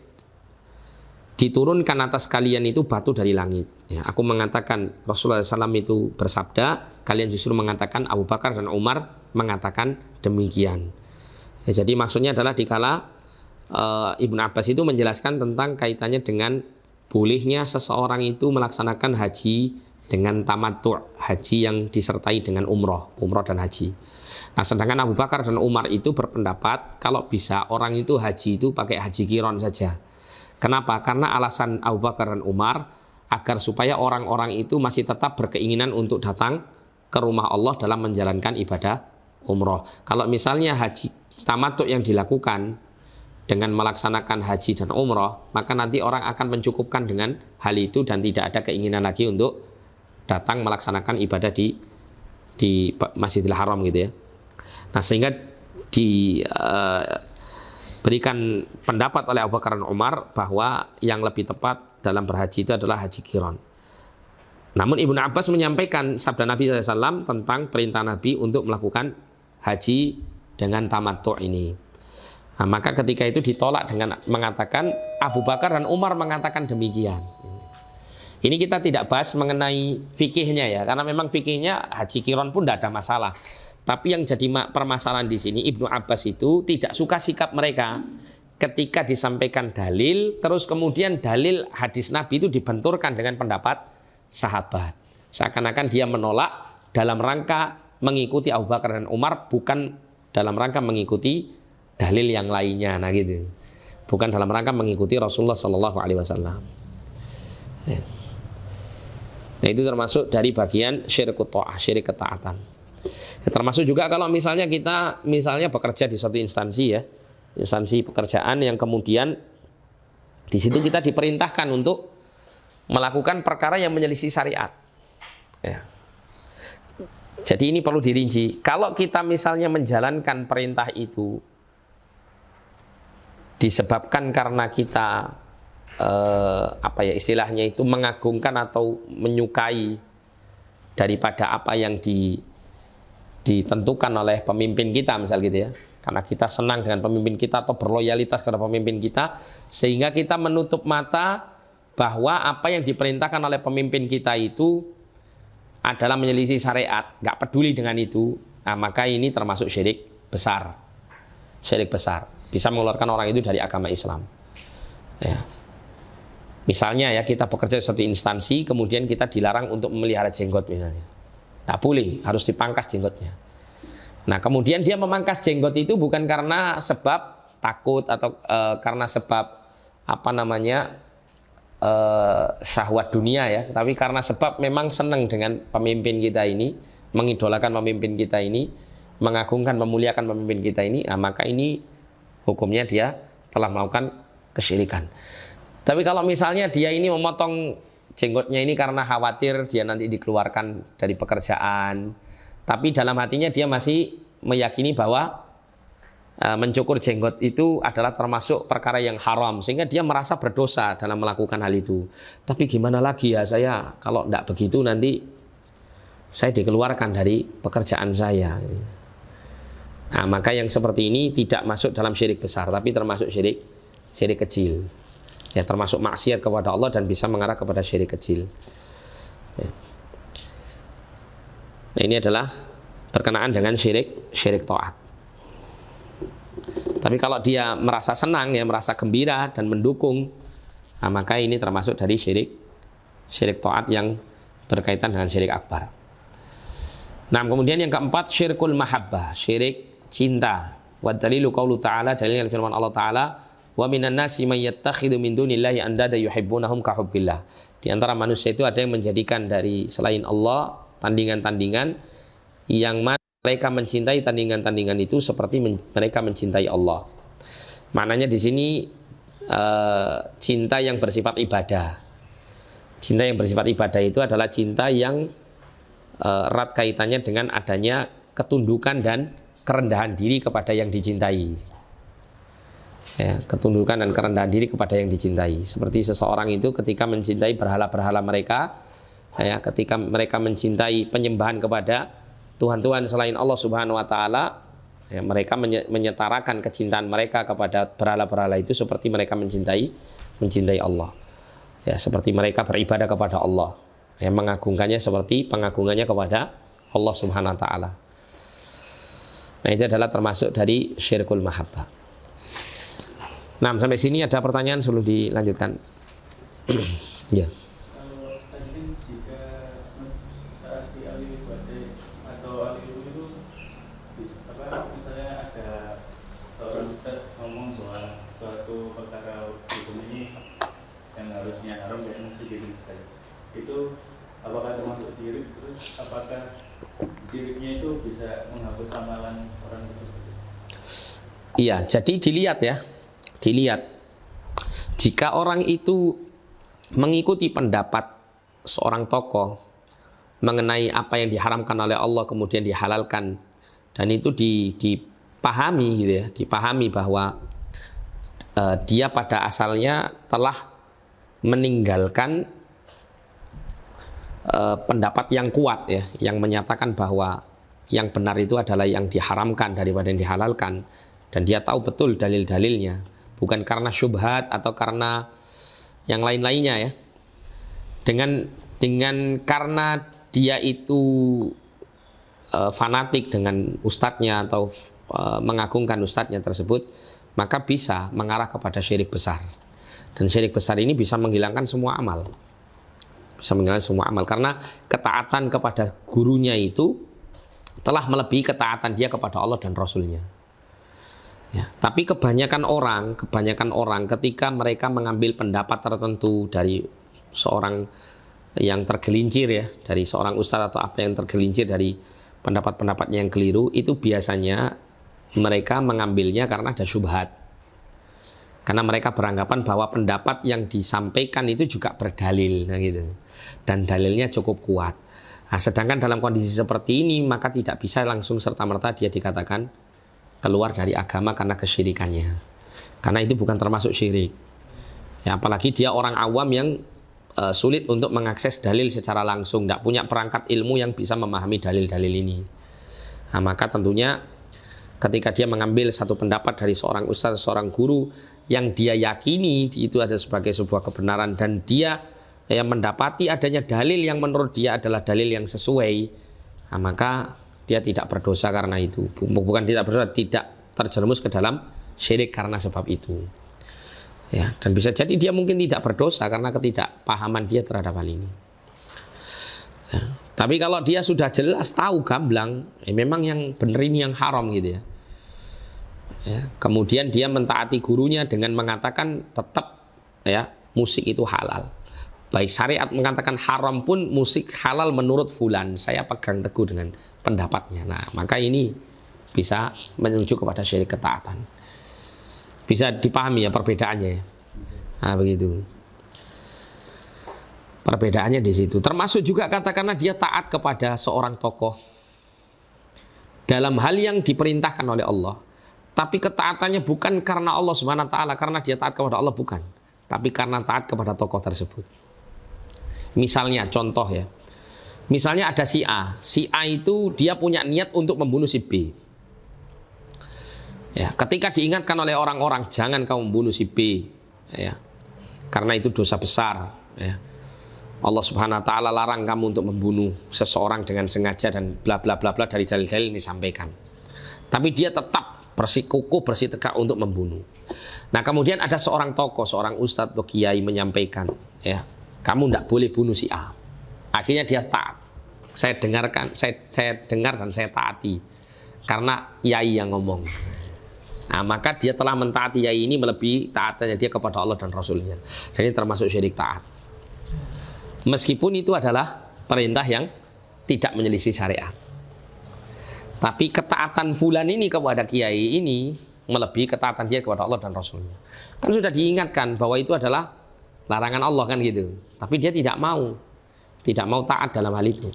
Speaker 2: diturunkan atas kalian itu batu dari langit. Ya. Aku mengatakan Rasulullah SAW itu bersabda, kalian justru mengatakan Abu Bakar dan Umar mengatakan demikian. Ya, jadi maksudnya adalah dikala Ibnu Abbas itu menjelaskan tentang kaitannya dengan bolehnya seseorang itu melaksanakan haji dengan tamattu', haji yang disertai dengan umroh dan haji. Nah, sedangkan Abu Bakar dan Umar itu berpendapat kalau bisa orang itu haji itu pakai haji qiron saja. Kenapa? Karena alasan Abu Bakar dan Umar agar supaya orang-orang itu masih tetap berkeinginan untuk datang ke rumah Allah dalam menjalankan ibadah umroh. Kalau misalnya haji tamattu' yang dilakukan dengan melaksanakan haji dan umroh, maka nanti orang akan mencukupkan dengan hal itu dan tidak ada keinginan lagi untuk datang melaksanakan ibadah di Masjidil Haram gitu ya. Nah sehingga diberikan pendapat oleh Abu Bakar dan Umar bahwa yang lebih tepat dalam berhaji itu adalah haji qiron. Namun Ibnu Abbas menyampaikan sabda Nabi SAW tentang perintah Nabi untuk melakukan haji dengan tamattu' ini. Nah, maka ketika itu ditolak dengan mengatakan Abu Bakar dan Umar mengatakan demikian. Ini kita tidak bahas mengenai fikihnya ya, karena memang fikihnya haji qiron pun tidak ada masalah. Tapi yang jadi permasalahan di sini Ibnu Abbas itu tidak suka sikap mereka ketika disampaikan dalil, terus kemudian dalil hadis Nabi itu dibenturkan dengan pendapat sahabat. Seakan-akan dia menolak dalam rangka mengikuti Abu Bakar dan Umar, bukan dalam rangka mengikuti dalil yang lainnya, nah gitu. Bukan dalam rangka mengikuti Rasulullah Sallallahu Alaihi Wasallam. Ya. Nah itu termasuk dari bagian syirkut ta'ah, syirik ketaatan. Ya, termasuk juga kalau misalnya kita bekerja di suatu instansi ya, instansi pekerjaan yang kemudian di situ kita diperintahkan untuk melakukan perkara yang menyelisih syariat. Ya. Jadi ini perlu dirinci. Kalau kita misalnya menjalankan perintah itu disebabkan karena kita istilahnya itu mengagungkan atau menyukai daripada apa yang ditentukan oleh pemimpin kita misal gitu ya, karena kita senang dengan pemimpin kita atau berloyalitas kepada pemimpin kita, sehingga kita menutup mata bahwa apa yang diperintahkan oleh pemimpin kita itu adalah menyelisih syariat, nggak peduli dengan itu. Nah, maka ini termasuk syirik besar, bisa mengeluarkan orang itu dari agama Islam. Ya. Misalnya ya kita bekerja di suatu instansi, kemudian kita dilarang untuk memelihara jenggot misalnya. Nah boleh, harus dipangkas jenggotnya. Nah kemudian dia memangkas jenggot itu bukan karena sebab takut atau karena sebab syahwat dunia ya, tapi karena sebab memang senang dengan pemimpin kita ini, mengidolakan pemimpin kita ini, mengagungkan, memuliakan pemimpin kita ini, maka ini hukumnya dia telah melakukan kesyirikan. Tapi kalau misalnya dia ini memotong jenggotnya ini karena khawatir dia nanti dikeluarkan dari pekerjaan, tapi dalam hatinya dia masih meyakini bahwa mencukur jenggot itu adalah termasuk perkara yang haram, sehingga dia merasa berdosa dalam melakukan hal itu. Tapi gimana lagi ya, saya kalau tidak begitu nanti saya dikeluarkan dari pekerjaan saya. Nah, maka yang seperti ini tidak masuk dalam syirik besar, tapi termasuk syirik kecil. Ya, termasuk maksiat kepada Allah dan bisa mengarah kepada syirik kecil. Ya. Nah, ini adalah berkenaan dengan syirik taat. Tapi kalau dia merasa senang, ya merasa gembira dan mendukung, nah, maka ini termasuk dari syirik taat yang berkaitan dengan syirik akbar. Nah, kemudian yang keempat, syirkul mahabbah, syirik cinta. Wa dalilu qaulu ta'ala, dalilnya firman Allah Ta'ala, wa minan nasi may yattakhidhu min dunillahi andada yuhibbunahum ka hubbillah. Di antara manusia itu ada yang menjadikan dari selain Allah tandingan-tandingan yang mereka mencintai tandingan-tandingan itu seperti mereka mencintai Allah. Maknanya di sini cinta yang bersifat ibadah. Cinta yang bersifat ibadah itu adalah cinta yang erat kaitannya dengan adanya ketundukan dan kerendahan diri kepada yang dicintai. Ya, ketundukan dan kerendahan diri kepada yang dicintai. Seperti seseorang itu ketika mencintai berhala-berhala mereka, ya, ketika mereka mencintai penyembahan kepada Tuhan-Tuhan selain Allah Subhanahu wa taala, ya, mereka menyetarakan kecintaan mereka kepada berhala-berhala itu seperti mereka mencintai Allah. Ya, seperti mereka beribadah kepada Allah. Ya, mengagungkannya seperti pengagungannya kepada Allah Subhanahu wa taala. Nah, itu adalah termasuk dari syirkul mahabbah. Nah, sampai sini ada pertanyaan sebelum dilanjutkan. Ya.
Speaker 3: Kalau tadi jika saat di ahli ibadah atau ahli itu misalnya ada seorang ustaz ngomong bahwa suatu perkara hukum ini yang harusnya haram dan mesti dirinci, itu apakah termasuk syirik? Terus apakah syiriknya itu bisa menghapus amalan orang tersebut?
Speaker 2: Iya, jadi dilihat ya. Dilihat. Jika orang itu mengikuti pendapat seorang tokoh mengenai apa yang diharamkan oleh Allah kemudian dihalalkan, dan itu dipahami gitu ya, dipahami bahwa dia pada asalnya telah meninggalkan pendapat yang kuat ya, yang menyatakan bahwa yang benar itu adalah yang diharamkan daripada yang dihalalkan, dan dia tahu betul dalil-dalilnya, bukan karena syubhat atau karena yang lain-lainnya ya. Dengan karena dia itu fanatik dengan ustadznya atau mengagungkan ustadznya tersebut, maka bisa mengarah kepada syirik besar. Dan syirik besar ini bisa menghilangkan semua amal. Bisa menghilangkan semua amal karena ketaatan kepada gurunya itu telah melebihi ketaatan dia kepada Allah dan Rasulnya. Ya, tapi kebanyakan orang ketika mereka mengambil pendapat tertentu dari seorang yang tergelincir ya, dari seorang ustadz atau apa yang tergelincir dari pendapat-pendapatnya yang keliru, itu biasanya mereka mengambilnya karena ada syubhat. Karena mereka beranggapan bahwa pendapat yang disampaikan itu juga berdalil, nah gitu. Dan dalilnya cukup kuat. Nah, sedangkan dalam kondisi seperti ini maka tidak bisa langsung serta-merta dia dikatakan keluar dari agama karena kesyirikannya. Karena itu bukan termasuk syirik. Ya, apalagi dia orang awam yang sulit untuk mengakses dalil secara langsung, tidak punya perangkat ilmu yang bisa memahami dalil-dalil ini. Nah, maka tentunya ketika dia mengambil satu pendapat dari seorang ustaz, seorang guru yang dia yakini itu ada sebagai sebuah kebenaran, dan dia yang mendapati adanya dalil yang menurut dia adalah dalil yang sesuai, nah, maka dia tidak berdosa karena itu. Bukan tidak berdosa, tidak terjerumus ke dalam syirik karena sebab itu. Ya, dan bisa jadi dia mungkin tidak berdosa karena ketidakpahaman dia terhadap hal ini. Ya, tapi kalau dia sudah jelas tahu gamblang, memang yang benar ini yang haram gitu ya. Ya, kemudian dia mentaati gurunya dengan mengatakan tetap ya musik itu halal. Baik syariat mengatakan haram pun musik halal menurut fulan. Saya pegang teguh dengan pendapatnya. Nah, maka ini bisa menuju kepada syirik ketaatan. Bisa dipahami ya perbedaannya ya. Nah, begitu. Perbedaannya di situ. Termasuk juga katakanlah dia taat kepada seorang tokoh dalam hal yang diperintahkan oleh Allah. Tapi ketaatannya bukan karena Allah Subhanahu wa taala, karena dia taat kepada Allah, bukan. Tapi karena taat kepada tokoh tersebut. Misalnya contoh ya. Misalnya ada si A. Si A itu dia punya niat untuk membunuh si B. Ya, ketika diingatkan oleh orang-orang, jangan kamu membunuh si B, ya, karena itu dosa besar. Ya. Allah Subhanahu wa taala larang kamu untuk membunuh seseorang dengan sengaja dan bla bla bla bla dari dalil-dalil ini disampaikan. Tapi dia tetap bersikukuh, bersitegar untuk membunuh. Nah, kemudian ada seorang tokoh, seorang ustadz atau kiai menyampaikan, ya, kamu tidak boleh bunuh si A. Akhirnya dia taat. Saya dengarkan, saya dengar dan saya taati karena yai yang ngomong. Nah, maka dia telah mentaati yai ini melebihi taatannya dia kepada Allah dan Rasulnya. Dan ini termasuk syirik taat. Meskipun itu adalah perintah yang tidak menyelisih syariat. Tapi ketaatan fulan ini kepada kiai ini melebihi ketaatan dia kepada Allah dan Rasulnya. Kan sudah diingatkan bahwa itu adalah larangan Allah kan gitu. Tapi dia tidak mau taat dalam hal itu.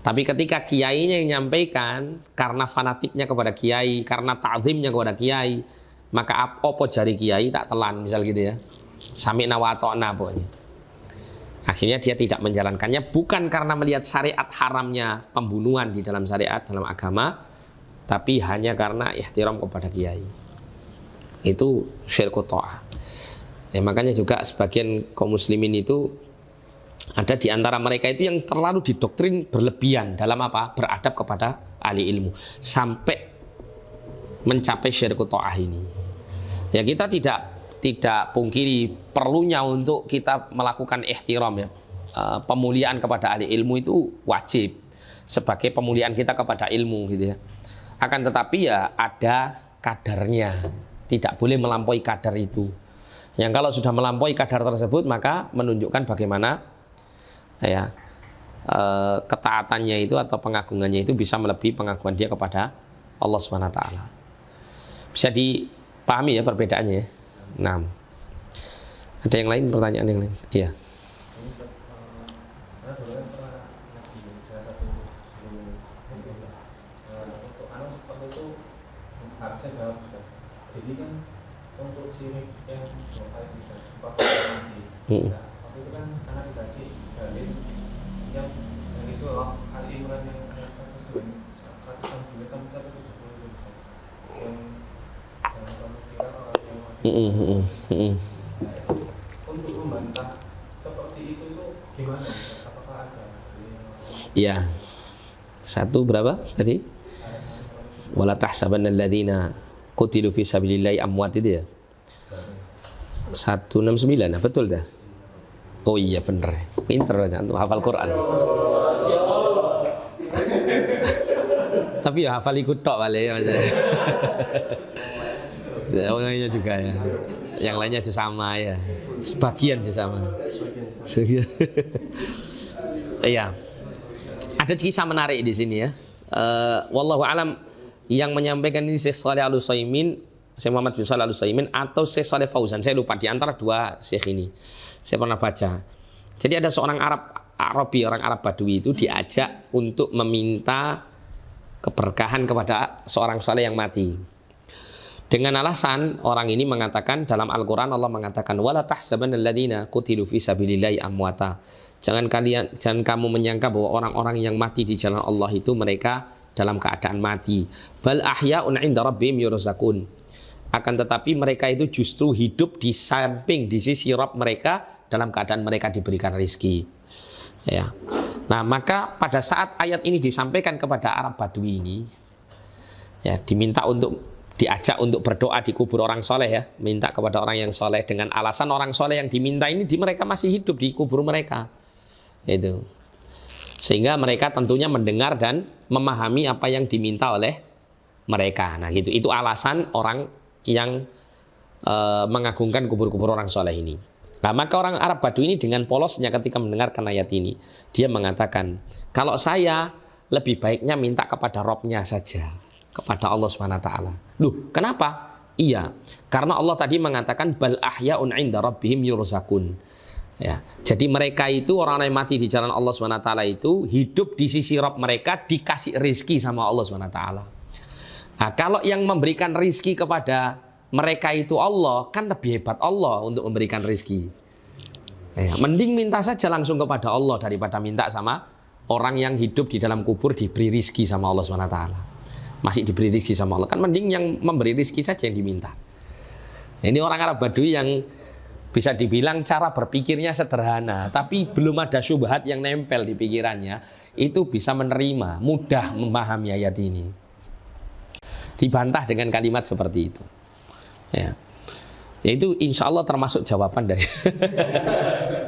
Speaker 2: Tapi ketika kiainya yang menyampaikan karena fanatiknya kepada kiai, karena ta'zimnya kepada kiai, maka apa jari kiai tak telan misal gitu ya. Sami'na wa ata'na pokoknya. Akhirnya dia tidak menjalankannya bukan karena melihat syariat haramnya pembunuhan di dalam syariat dalam agama, tapi hanya karena ihtiram kepada kiai. Itu syirku ta'ah. Ya, makanya juga sebagian kaum muslimin itu ada di antara mereka itu yang terlalu didoktrin berlebihan dalam apa? Beradab kepada ahli ilmu sampai mencapai syirku ta'ah ini. Ya, kita tidak pungkiri perlunya untuk kita melakukan ihtiram ya. Pemuliaan kepada ahli ilmu itu wajib sebagai pemuliaan kita kepada ilmu gitu ya. Akan tetapi ya ada kadarnya. Tidak boleh melampaui kadar itu. Yang kalau sudah melampaui kadar tersebut maka menunjukkan bagaimana ya ketaatannya itu atau pengagungannya itu bisa melebihi pengagungan dia kepada Allah Subhanahu wa taala. Bisa dipahami ya perbedaannya ya. Nah, ada yang lain, pertanyaan yang lain? Iya.
Speaker 3: Jadi kan untuk syirik yang tadi bisa itu kan karena dikasih dalil yang dari surah Ali Imran yang ayat 109 sampai 170 yang jangan kamu kira orang yang mati. Untuk membantah seperti itu tuh gimana? Apakah ada?
Speaker 2: Iya. Satu berapa tadi? Wala tahsabanna alladziina qutilu fi sabilillahi amwat itu ya. 169, betul dah. Oh iya bener, pinter untuk hafal Quran. Tapi ya hafal ikut tok balik ya maksudnya. Yang lainnya juga ya. Yang lainnya juga sama ya. Sebagian juga sama. Iya. Ada kisah menarik di sini ya. Wallahu alam yang menyampaikan ini Syekh Shalih Al-Utsaimin, Syekh Muhammad bin Shalih Al-Utsaimin atau Syekh Shalih Fauzan. Saya lupa di antara dua syekh ini. Saya pernah baca. Jadi ada seorang Arabi, orang Arab Badui itu diajak untuk meminta keberkahan kepada seorang saleh yang mati. Dengan alasan orang ini mengatakan dalam Al-Qur'an Allah mengatakan wala tahsabanna alladziina qutilu fi sabilillahi amwata. Jangan kamu menyangka bahwa orang-orang yang mati di jalan Allah itu mereka dalam keadaan mati. Bal ahya'un 'inda rabbihim yurzaqun. Akan tetapi mereka itu justru hidup di samping di sisi Rabb mereka dalam keadaan mereka diberikan rezeki. Ya. Nah, maka pada saat ayat ini disampaikan kepada Arab Badui ini, ya diminta diajak untuk berdoa di kubur orang soleh ya, minta kepada orang yang soleh dengan alasan orang soleh yang diminta ini mereka masih hidup di kubur mereka, itu. Sehingga mereka tentunya mendengar dan memahami apa yang diminta oleh mereka. Nah, gitu. Itu alasan orang yang mengagungkan kubur-kubur orang soleh ini. Nah, maka orang Arab Badui ini dengan polosnya ketika mendengarkan ayat ini, dia mengatakan, kalau saya lebih baiknya minta kepada Robnya saja, kepada Allah SWT. Loh, kenapa? Iya, karena Allah tadi mengatakan bal ahya'un 'inda rabbihim yurzakun. Ya, jadi mereka itu orang yang mati di jalan Allah SWT itu hidup di sisi Rabb mereka, dikasih rizki sama Allah SWT. Nah, kalau yang memberikan rizki kepada mereka itu Allah, kan lebih hebat Allah untuk memberikan rizki. Ya, mending minta saja langsung kepada Allah daripada minta sama orang yang hidup di dalam kubur diberi rizki sama Allah SWT. Masih diberi rizki sama Allah, kan mending yang memberi rizki saja yang diminta. Ini orang Arab Badui yang bisa dibilang cara berpikirnya sederhana, tapi belum ada syubhat yang nempel di pikirannya, itu bisa menerima, mudah memahami ayat ini. Dibantah dengan kalimat seperti itu. Ya. Itu insya Allah termasuk jawaban dari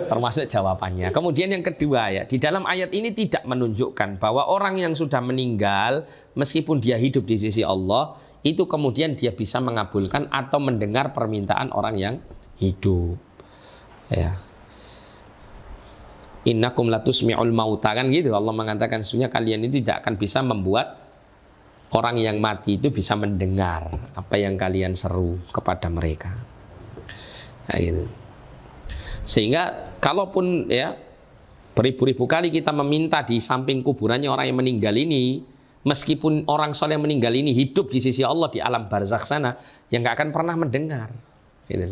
Speaker 2: termasuk jawabannya. Kemudian yang kedua ya, di dalam ayat ini tidak menunjukkan bahwa orang yang sudah meninggal meskipun dia hidup di sisi Allah itu kemudian dia bisa mengabulkan atau mendengar permintaan orang yang hidup. Ya. Innakum latusmi'ul mauta, kan gitu. Allah mengatakan sesungguhnya kalian itu tidak akan bisa membuat orang yang mati itu bisa mendengar apa yang kalian seru kepada mereka. Nah, gitu. Sehingga kalaupun ya beribu-ribu kali kita meminta di samping kuburannya orang yang meninggal ini, meskipun orang soleh yang meninggal ini hidup di sisi Allah di alam barzakh sana, yang nggak akan pernah mendengar, gitu.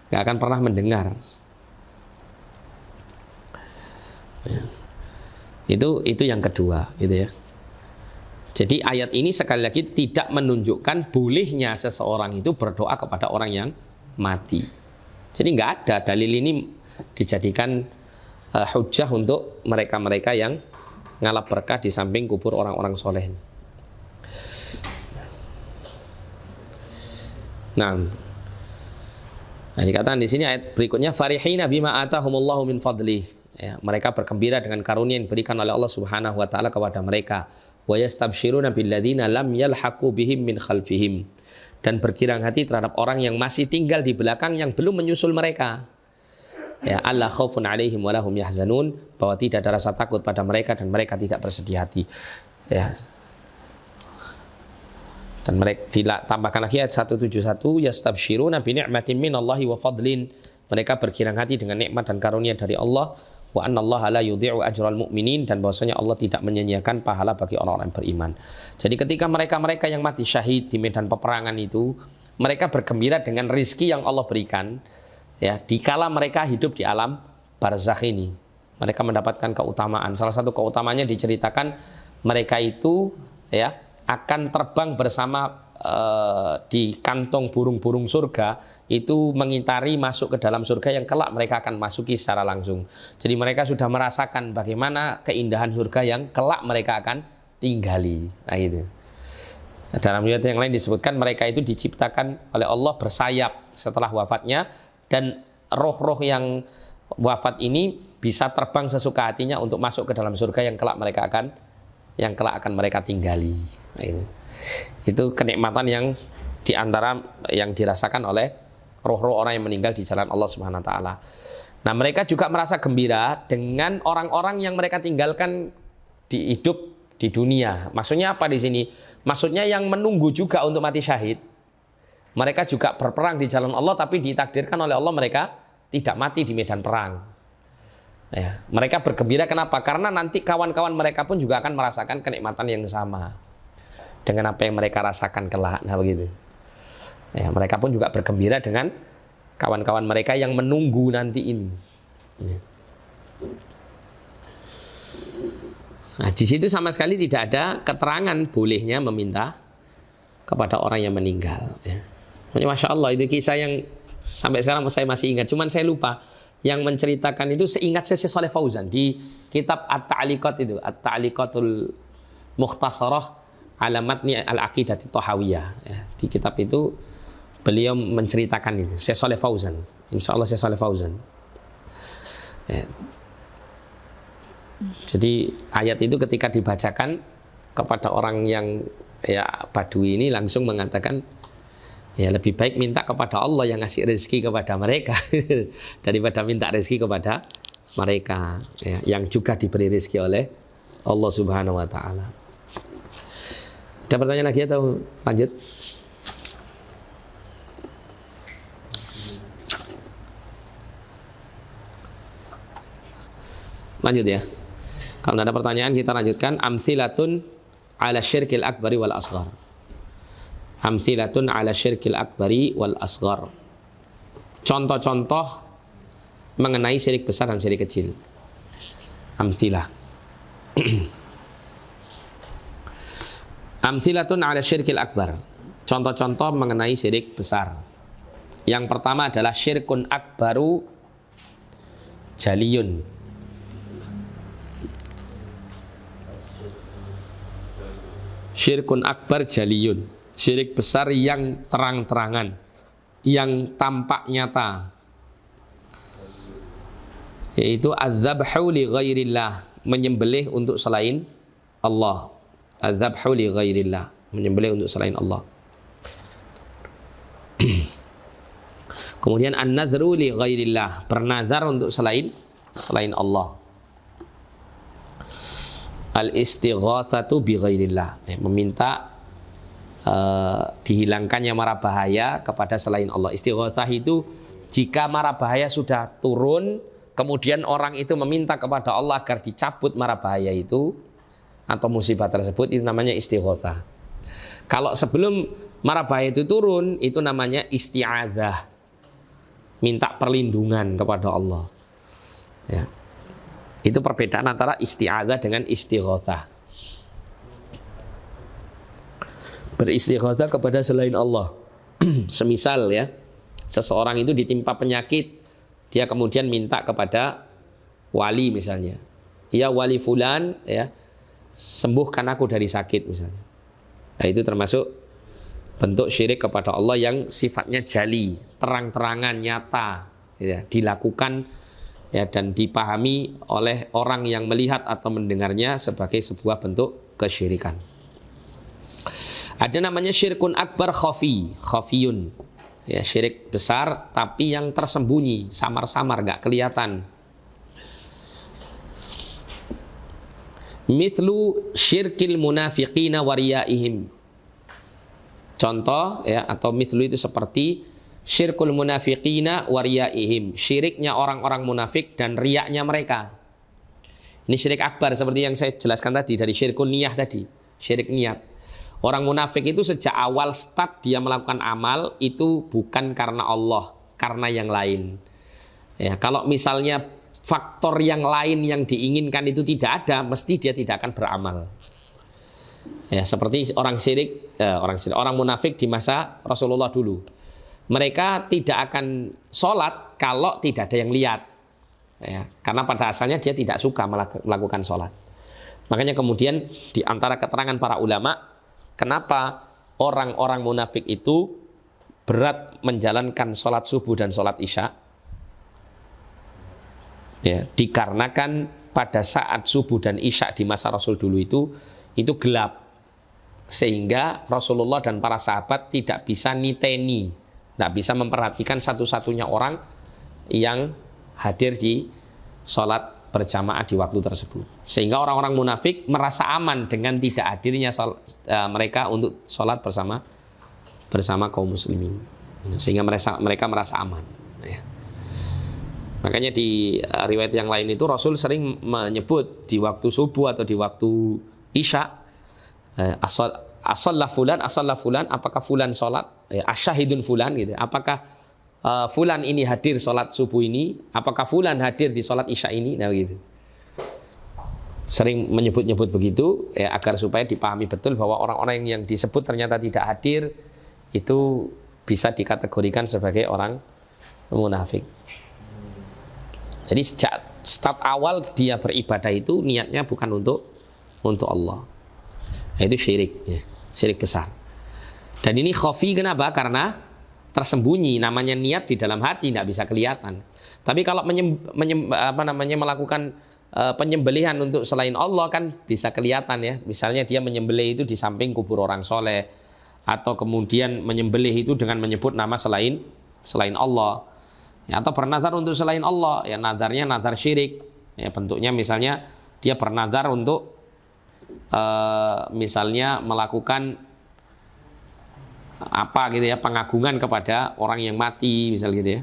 Speaker 2: Nggak akan pernah mendengar. Ya. Itu yang kedua, gitu ya. Jadi ayat ini sekali lagi tidak menunjukkan bolehnya seseorang itu berdoa kepada orang yang mati. Jadi nggak ada dalil ini dijadikan hujjah untuk mereka-mereka yang ngalap berkah di samping kubur orang-orang soleh. Nah dikatakan di sini ayat berikutnya farihina bima atahumullahu min fadlih. Ya, mereka bergembira dengan karunia yang diberikan oleh Allah Subhanahu wa taala kepada mereka. Wa yastabshiruna billadzina lam yalhaqu bihim min khalfihim. Dan bergirang hati terhadap orang yang masih tinggal di belakang yang belum menyusul mereka. Ya, alla khaufun 'alaihim wa lahum yahzanun, bahwa tidak ada rasa takut pada mereka dan mereka tidak bersedih hati. Ya. Dan mereka ditambahkan lagi ayat 171 yastabshiruna bi ni'matin minallahi wa fadlin. Mereka bergirang hati dengan nikmat dan karunia dari Allah. Wa annallaha la yudhi'u ajral mu'minin, dan bahwasanya Allah tidak menyia-nyiakan pahala bagi orang-orang beriman. Jadi ketika mereka-mereka yang mati syahid di medan peperangan itu, mereka bergembira dengan rizki yang Allah berikan ya, dikala mereka hidup di alam barzakh ini. Mereka mendapatkan keutamaan. Salah satu keutamanya diceritakan mereka itu ya akan terbang bersama di kantong burung-burung surga, itu mengitari masuk ke dalam surga yang kelak mereka akan masuki secara langsung. Jadi mereka sudah merasakan bagaimana keindahan surga yang kelak mereka akan tinggali. Nah itu. Dalam riwayat yang lain disebutkan mereka itu diciptakan oleh Allah bersayap setelah wafatnya, dan roh-roh yang wafat ini bisa terbang sesuka hatinya untuk masuk ke dalam surga yang kelak akan mereka tinggali. Nah, itu kenikmatan yang diantara yang dirasakan oleh roh-roh orang yang meninggal di jalan Allah Subhanahu wa taala. Nah, mereka juga merasa gembira dengan orang-orang yang mereka tinggalkan di hidup di dunia. Maksudnya apa di sini? Maksudnya yang menunggu juga untuk mati syahid. Mereka juga berperang di jalan Allah, tapi ditakdirkan oleh Allah mereka tidak mati di medan perang. Ya, mereka bergembira kenapa? Karena nanti kawan-kawan mereka pun juga akan merasakan kenikmatan yang sama dengan apa yang mereka rasakan kelak. Nah begitu. Ya, mereka pun juga bergembira dengan kawan-kawan mereka yang menunggu nanti ini. Nah, di situ sama sekali tidak ada keterangan bolehnya meminta kepada orang yang meninggal. Ya. Masya Allah, itu kisah yang sampai sekarang saya masih ingat. Cuman saya lupa yang menceritakan itu, seingat saya Saleh Fauzan di kitab At-Ta'liqat itu, At-Ta'liqatul Mukhtasarah Alamatni Al-Aqidati Thahawiyah. Ya, di kitab itu beliau menceritakan itu. Syekh Saleh Fauzan. Insyaallah Syekh Saleh Fauzan. Ya. Jadi ayat itu ketika dibacakan kepada orang yang ya Badui ini langsung mengatakan Ya lebih baik minta kepada Allah yang ngasih rezeki kepada mereka daripada minta rezeki kepada mereka ya, yang juga diberi rezeki oleh Allah Subhanahu wa taala. Ada pertanyaan lagi atau lanjut? Lanjut ya. Kalau ada pertanyaan kita lanjutkan. Amthilatun ala syirkil akbari wal asghar. Amthilatun ala syirkil akbari wal asghar. Contoh-contoh mengenai syirik besar dan syirik kecil. Amthilah. Amthilatun ala syirkil akbar. Contoh-contoh mengenai syirik besar. Yang pertama adalah syirkun akbaru jaliyun. Syirkun akbar jaliyun. Syirik besar yang terang-terangan, yang tampak nyata, yaitu adzabhu li ghairillah, menyembelih untuk selain Allah. Adzabhu li ghairillah, menyembelih untuk selain Allah. Kemudian an-nadzru li ghairillah, bernazar untuk selain Allah. Al-istighatsatu bi ghairillah, meminta dihilangkannya mara bahaya kepada selain Allah. Istighatsah itu jika mara bahaya sudah turun, kemudian orang itu meminta kepada Allah agar dicabut mara bahaya itu atau musibah tersebut, itu namanya istighatsah. Kalau sebelum mara bahaya itu turun, itu namanya isti'adzah, minta perlindungan kepada Allah ya. Itu perbedaan antara isti'adzah dengan istighatsah. Beristighatsah kepada selain Allah. Semisal ya, seseorang itu ditimpa penyakit, dia kemudian minta kepada wali misalnya, ya wali fulan ya, sembuhkan aku dari sakit misalnya. Nah itu termasuk bentuk syirik kepada Allah yang sifatnya jali, terang-terangan, nyata ya, dilakukan ya, dan dipahami oleh orang yang melihat atau mendengarnya sebagai sebuah bentuk kesyirikan. Ada namanya syirkun akbar khafiyun ya, syirik besar tapi yang tersembunyi, samar-samar, nggak kelihatan. Mithlu syirkil munafiqina wariyaihim. Contoh ya, atau mithlu itu seperti syirkul munafiqina wariyaihim, syiriknya orang-orang munafik dan riaknya mereka. Ini syirik akbar seperti yang saya jelaskan tadi dari syirkun niyah tadi, syirik niat. Orang munafik itu sejak awal start dia melakukan amal itu bukan karena Allah, karena yang lain. Ya, kalau misalnya faktor yang lain yang diinginkan itu tidak ada, mesti dia tidak akan beramal. Ya, seperti orang munafik di masa Rasulullah dulu. Mereka tidak akan sholat kalau tidak ada yang lihat. Ya, karena pada asalnya dia tidak suka melakukan sholat. Makanya kemudian di antara keterangan para ulama, kenapa orang-orang munafik itu berat menjalankan sholat subuh dan sholat isya? Ya, dikarenakan pada saat subuh dan isya di masa Rasul dulu itu gelap, sehingga Rasulullah dan para sahabat tidak bisa niteni, tidak bisa memperhatikan satu-satunya orang yang hadir di sholat berjamaah di waktu tersebut. Sehingga orang-orang munafik merasa aman dengan tidak hadirnya mereka untuk sholat bersama kaum muslimin. Sehingga mereka merasa aman. Ya. Makanya di riwayat yang lain itu Rasul sering menyebut di waktu subuh atau di waktu isya, asalla fulan, apakah fulan sholat? Asyahidun fulan gitu. Apakah fulan ini hadir sholat subuh ini? Apakah fulan hadir di sholat isya ini? Nah gitu. Sering menyebut-nyebut begitu ya, agar supaya dipahami betul bahwa orang-orang yang disebut ternyata tidak hadir itu bisa dikategorikan sebagai orang munafik. Jadi sejak start awal dia beribadah itu niatnya bukan untuk Allah. Nah, itu syirik ya, syirik besar. Dan ini khafi kenapa? Karena tersembunyi, namanya niat di dalam hati, tidak bisa kelihatan. Tapi kalau melakukan penyembelihan untuk selain Allah kan bisa kelihatan ya. Misalnya dia menyembelih itu di samping kubur orang soleh, atau kemudian menyembelih itu dengan menyebut nama selain Allah, ya, atau bernazar untuk selain Allah, ya nazarnya nazar syirik, ya bentuknya misalnya dia bernazar untuk misalnya melakukan apa gitu ya, pengagungan kepada orang yang mati misal gitu ya,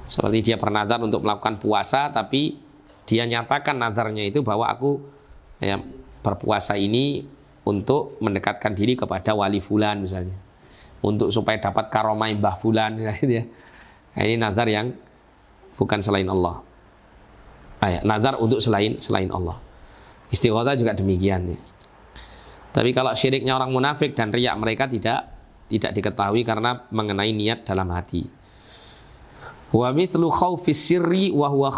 Speaker 2: seperti dia bernazar untuk melakukan puasa tapi dia nyatakan nazarnya itu bahwa aku ya berpuasa ini untuk mendekatkan diri kepada wali fulan misalnya, untuk supaya dapat karomah mbah fulan misalnya gitu ya. Nah, ini nazar yang bukan selain Allah. Nazar untuk selain Allah. Istighatsah juga demikian ya. Tapi kalau syiriknya orang munafik dan riya mereka tidak diketahui karena mengenai niat dalam hati. Wa mithlu khaufis sirri wa huwa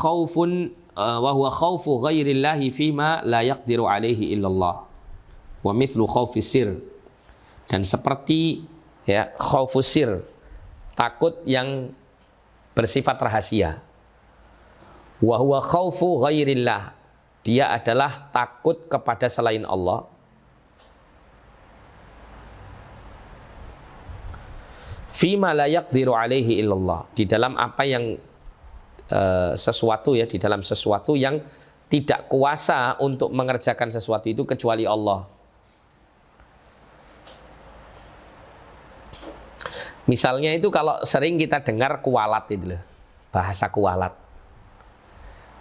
Speaker 2: khaufu ghairillahi fima la yaqdiru alaihi illallah. Wa mithlu khaufis sir, dan seperti ya khaufus sir, takut yang bersifat rahasia. Wa huwa khaufu ghairillah, dia adalah takut kepada selain Allah. Fima la yaqdiru alaihi illallah, di dalam apa yang sesuatu ya, di dalam sesuatu yang tidak kuasa untuk mengerjakan sesuatu itu kecuali Allah. Misalnya itu kalau sering kita dengar kualat itu loh, bahasa kualat.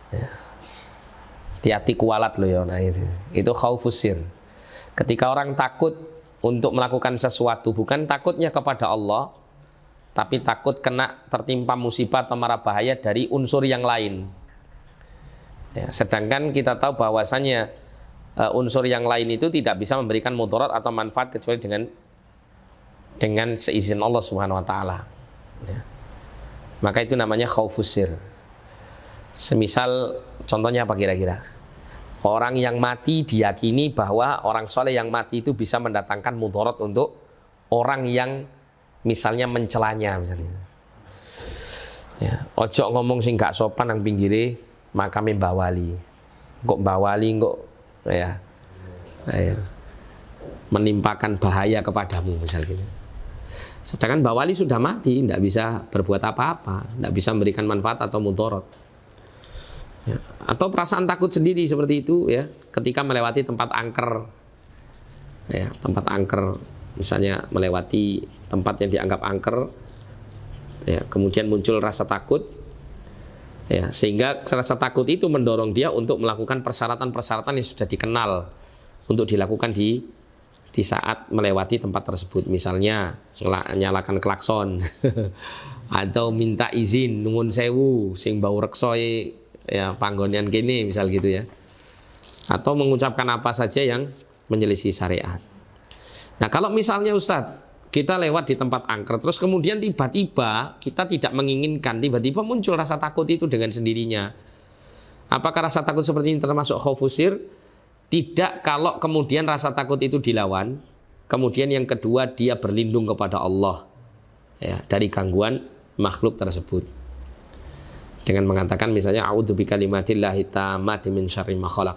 Speaker 2: Ya. Hati-hati kualat loh ya, nah itu khaufus sir. Ketika orang takut untuk melakukan sesuatu, bukan takutnya kepada Allah, tapi takut kena tertimpa musibah atau mara bahaya dari unsur yang lain. Ya, sedangkan kita tahu bahwasannya unsur yang lain itu tidak bisa memberikan mudarat atau manfaat kecuali dengan seizin Allah Subhanahu wa taala. Ya. Maka itu namanya khaufus sir. Semisal contohnya apa kira-kira? Orang yang mati diyakini bahwa orang soleh yang mati itu bisa mendatangkan mudarat untuk orang yang misalnya mencelanya misalnya. Ya, ojo ngomong sing gak sopan nang pinggire makame Mbah Wali. Kok Mbah Wali kok ya menimpakan bahaya kepadamu misal gitu. Sedangkan Mbah Wali sudah mati, tidak bisa berbuat apa-apa, tidak bisa memberikan manfaat atau mudarat. Ya. Atau perasaan takut sendiri seperti itu ya, ketika melewati tempat angker, ya, tempat angker, misalnya melewati tempat yang dianggap angker, ya, kemudian muncul rasa takut, ya, sehingga rasa takut itu mendorong dia untuk melakukan persyaratan-persyaratan yang sudah dikenal untuk dilakukan di saat melewati tempat tersebut, misalnya nyalakan klakson atau minta izin nuwun sewu sing bau reksoe ya panggonan kene misal gitu ya, atau mengucapkan apa saja yang menyelisih syariat. Nah kalau misalnya Ustadz kita lewat di tempat angker terus kemudian tiba-tiba kita tidak menginginkan, tiba-tiba muncul rasa takut itu dengan sendirinya, apakah rasa takut seperti ini termasuk khaufus sir? Tidak kalau kemudian rasa takut itu dilawan. Kemudian yang kedua dia berlindung kepada Allah ya, dari gangguan makhluk tersebut. Dengan mengatakan misalnya a'udzu bikalimatillahi tammati min syarri ma khalaq.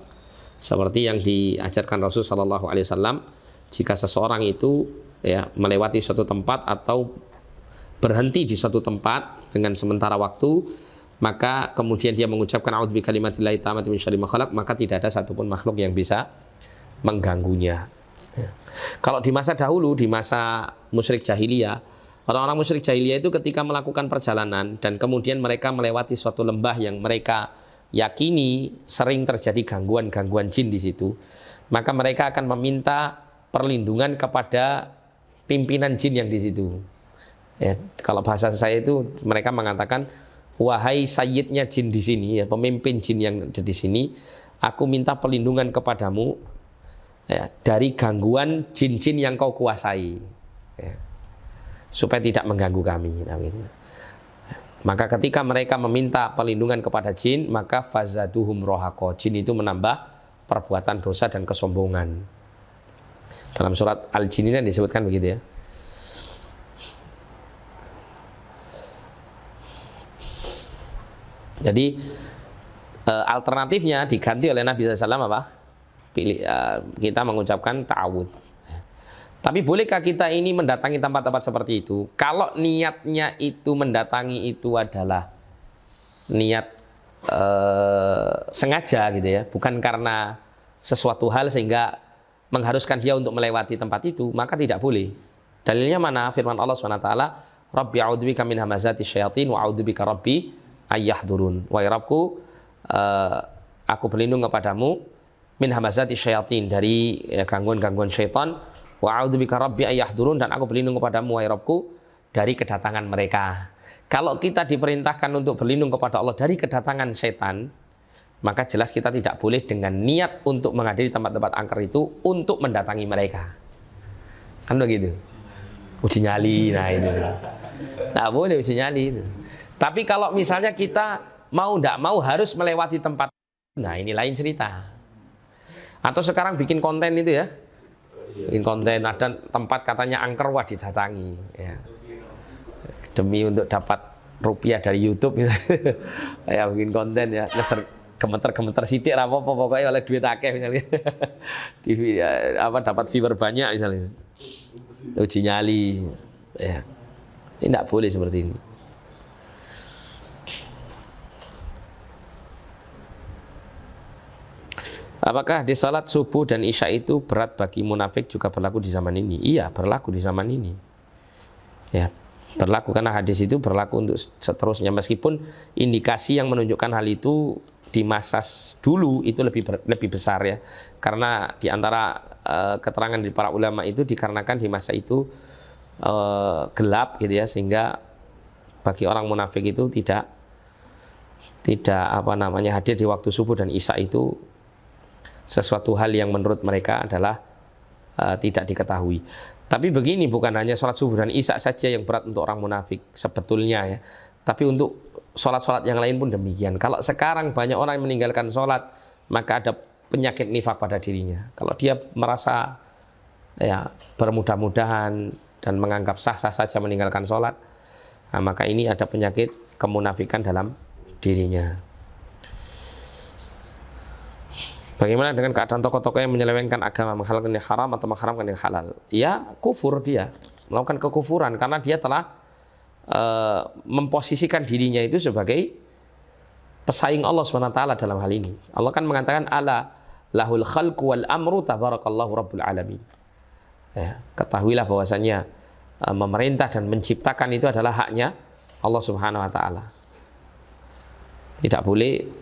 Speaker 2: Seperti yang diajarkan Rasul sallallahu alaihi wasallam, jika seseorang itu ya melewati suatu tempat atau berhenti di suatu tempat dengan sementara waktu, maka kemudian dia mengucapkan a'udzu bikalimatillahi tammati min syarri ma khalaq, maka tidak ada satupun makhluk yang bisa mengganggunya. Ya. Kalau di masa dahulu, di masa musyrik jahiliyah, orang-orang musyrik jahiliyah itu ketika melakukan perjalanan dan kemudian mereka melewati suatu lembah yang mereka yakini sering terjadi gangguan-gangguan jin di situ, maka mereka akan meminta perlindungan kepada pimpinan jin yang di situ. Ya, kalau bahasa saya itu mereka mengatakan, wahai sayyidnya jin di sini, ya, pemimpin jin yang ada di sini, aku minta perlindungan kepadamu ya, dari gangguan jin-jin yang kau kuasai, ya, supaya tidak mengganggu kami. Nah, gitu. Maka ketika mereka meminta perlindungan kepada jin, maka fazaduhum rohaqo, jin itu menambah perbuatan dosa dan kesombongan. Dalam surat Al-Jin ini disebutkan begitu ya. Jadi alternatifnya diganti oleh Nabi SAW apa? Kita mengucapkan ta'awud. Tapi bolehkah kita ini mendatangi tempat-tempat seperti itu? Kalau niatnya itu mendatangi itu adalah niat sengaja gitu ya, bukan karena sesuatu hal sehingga mengharuskan dia untuk melewati tempat itu, maka tidak boleh. Dalilnya mana? Firman Allah SWT, Rabbi a'udzubika min hamazati syayatin wa a'udzubika Rabbi ayyahdurun. Wahai Rabbku, aku berlindung kepadamu min hamazati syayatin, dari gangguan-gangguan syaitan, wa a'udzubika Rabbi ayyahdurun, dan aku berlindung kepadamu wahai Rabbku dari kedatangan mereka. Kalau kita diperintahkan untuk berlindung kepada Allah dari kedatangan setan, maka jelas kita tidak boleh dengan niat untuk menghadiri tempat-tempat angker itu untuk mendatangi mereka. Kan begitu? Uji nyali, nah itu. Nah boleh uji nyali itu. Tapi kalau misalnya kita mau tidak mau harus melewati tempat, nah ini lain cerita. Atau sekarang bikin konten itu ya, bikin konten ada tempat katanya angker, wah didatangi ya. Demi untuk dapat rupiah dari YouTube gitu. Ya bikin konten ya, gemeter-gemeter sidik apa pokoknya oleh duit akeh misalnya. TV dapat viewer banyak misalnya. Uji nyali ya. Ini tidak boleh seperti ini. Apakah di salat subuh dan isya itu berat bagi munafik juga berlaku di zaman ini? Iya, berlaku di zaman ini. Ya, berlaku karena hadis itu berlaku untuk seterusnya, meskipun indikasi yang menunjukkan hal itu di masa dulu itu lebih besar ya. Karena di antara keterangan dari para ulama itu dikarenakan di masa itu gelap gitu ya, sehingga bagi orang munafik itu tidak hadir di waktu subuh dan isya itu sesuatu hal yang menurut mereka adalah tidak diketahui. Tapi begini, bukan hanya sholat subuh dan isya saja yang berat untuk orang munafik sebetulnya ya, tapi untuk sholat-sholat yang lain pun demikian. Kalau sekarang banyak orang yang meninggalkan sholat, maka ada penyakit nifak pada dirinya. Kalau dia merasa ya bermudah-mudahan dan menganggap sah-sah saja meninggalkan sholat, nah, maka ini ada penyakit kemunafikan dalam dirinya. Bagaimana dengan keadaan tokoh-tokoh yang menyelewengkan agama, menghalalkan yang haram atau mengharamkan yang halal? Ya kufur, dia melakukan kekufuran karena dia telah memposisikan dirinya itu sebagai pesaing Allah SWT dalam hal ini. Allah kan mengatakan ala lahul khalqu wal amru tabarakallahu rabbul alamin. Ya, ketahuilah bahwasanya memerintah dan menciptakan itu adalah haknya Allah Subhanahu wa taala. Tidak boleh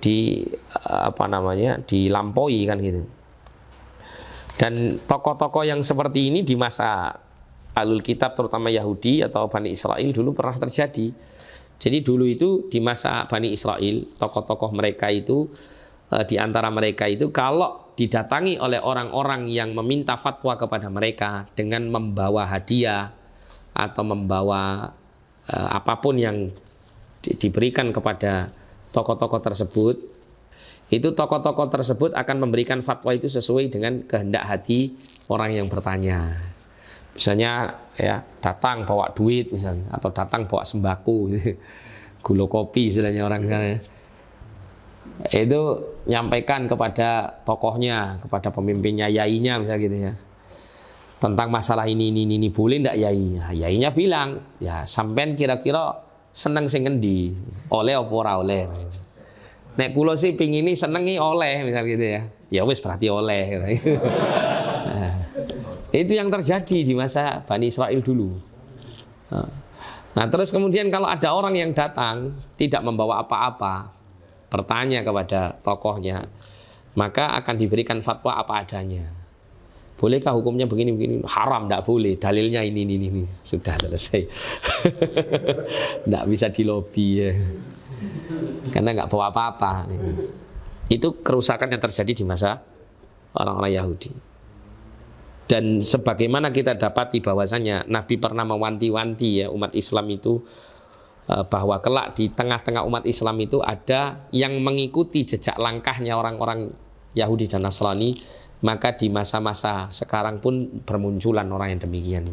Speaker 2: dilampaui kan gitu. Dan tokoh-tokoh yang seperti ini di masa Ahlul Kitab terutama Yahudi atau Bani Israel dulu pernah terjadi. Jadi dulu itu di masa Bani Israel, tokoh-tokoh mereka itu di antara mereka itu kalau didatangi oleh orang-orang yang meminta fatwa kepada mereka dengan membawa hadiah atau membawa apapun yang diberikan kepada tokoh-tokoh tersebut, itu tokoh-tokoh tersebut akan memberikan fatwa itu sesuai dengan kehendak hati orang yang bertanya. Misalnya ya datang bawa duit misalnya, atau datang bawa sembako, gula kopi istilahnya orang sana. Itu nyampaikan kepada tokohnya, kepada pemimpinnya, yainya misalnya gitu ya. Tentang masalah ini boleh ndak yai? Nah, yainya bilang, ya sampean kira-kira seneng sing ngendi, oleh apa ora oleh. Nek kula sih pingini senengi oleh misal gitu ya. Ya wis berarti oleh. Nah, itu yang terjadi di masa Bani Israel dulu. Nah, terus kemudian kalau ada orang yang datang tidak membawa apa-apa, bertanya kepada tokohnya, maka akan diberikan fatwa apa adanya. Bolehkah hukumnya begini-begini? Haram, tidak boleh. Dalilnya ini. Sudah selesai. Tidak bisa dilobi ya. Karena nggak bawa apa-apa. Itu kerusakan yang terjadi di masa orang-orang Yahudi. Dan sebagaimana kita dapati bahwasanya Nabi pernah mewanti-wanti ya umat Islam itu bahwa kelak di tengah-tengah umat Islam itu ada yang mengikuti jejak langkahnya orang-orang Yahudi dan Nasrani, maka di masa-masa sekarang pun bermunculan orang yang demikian.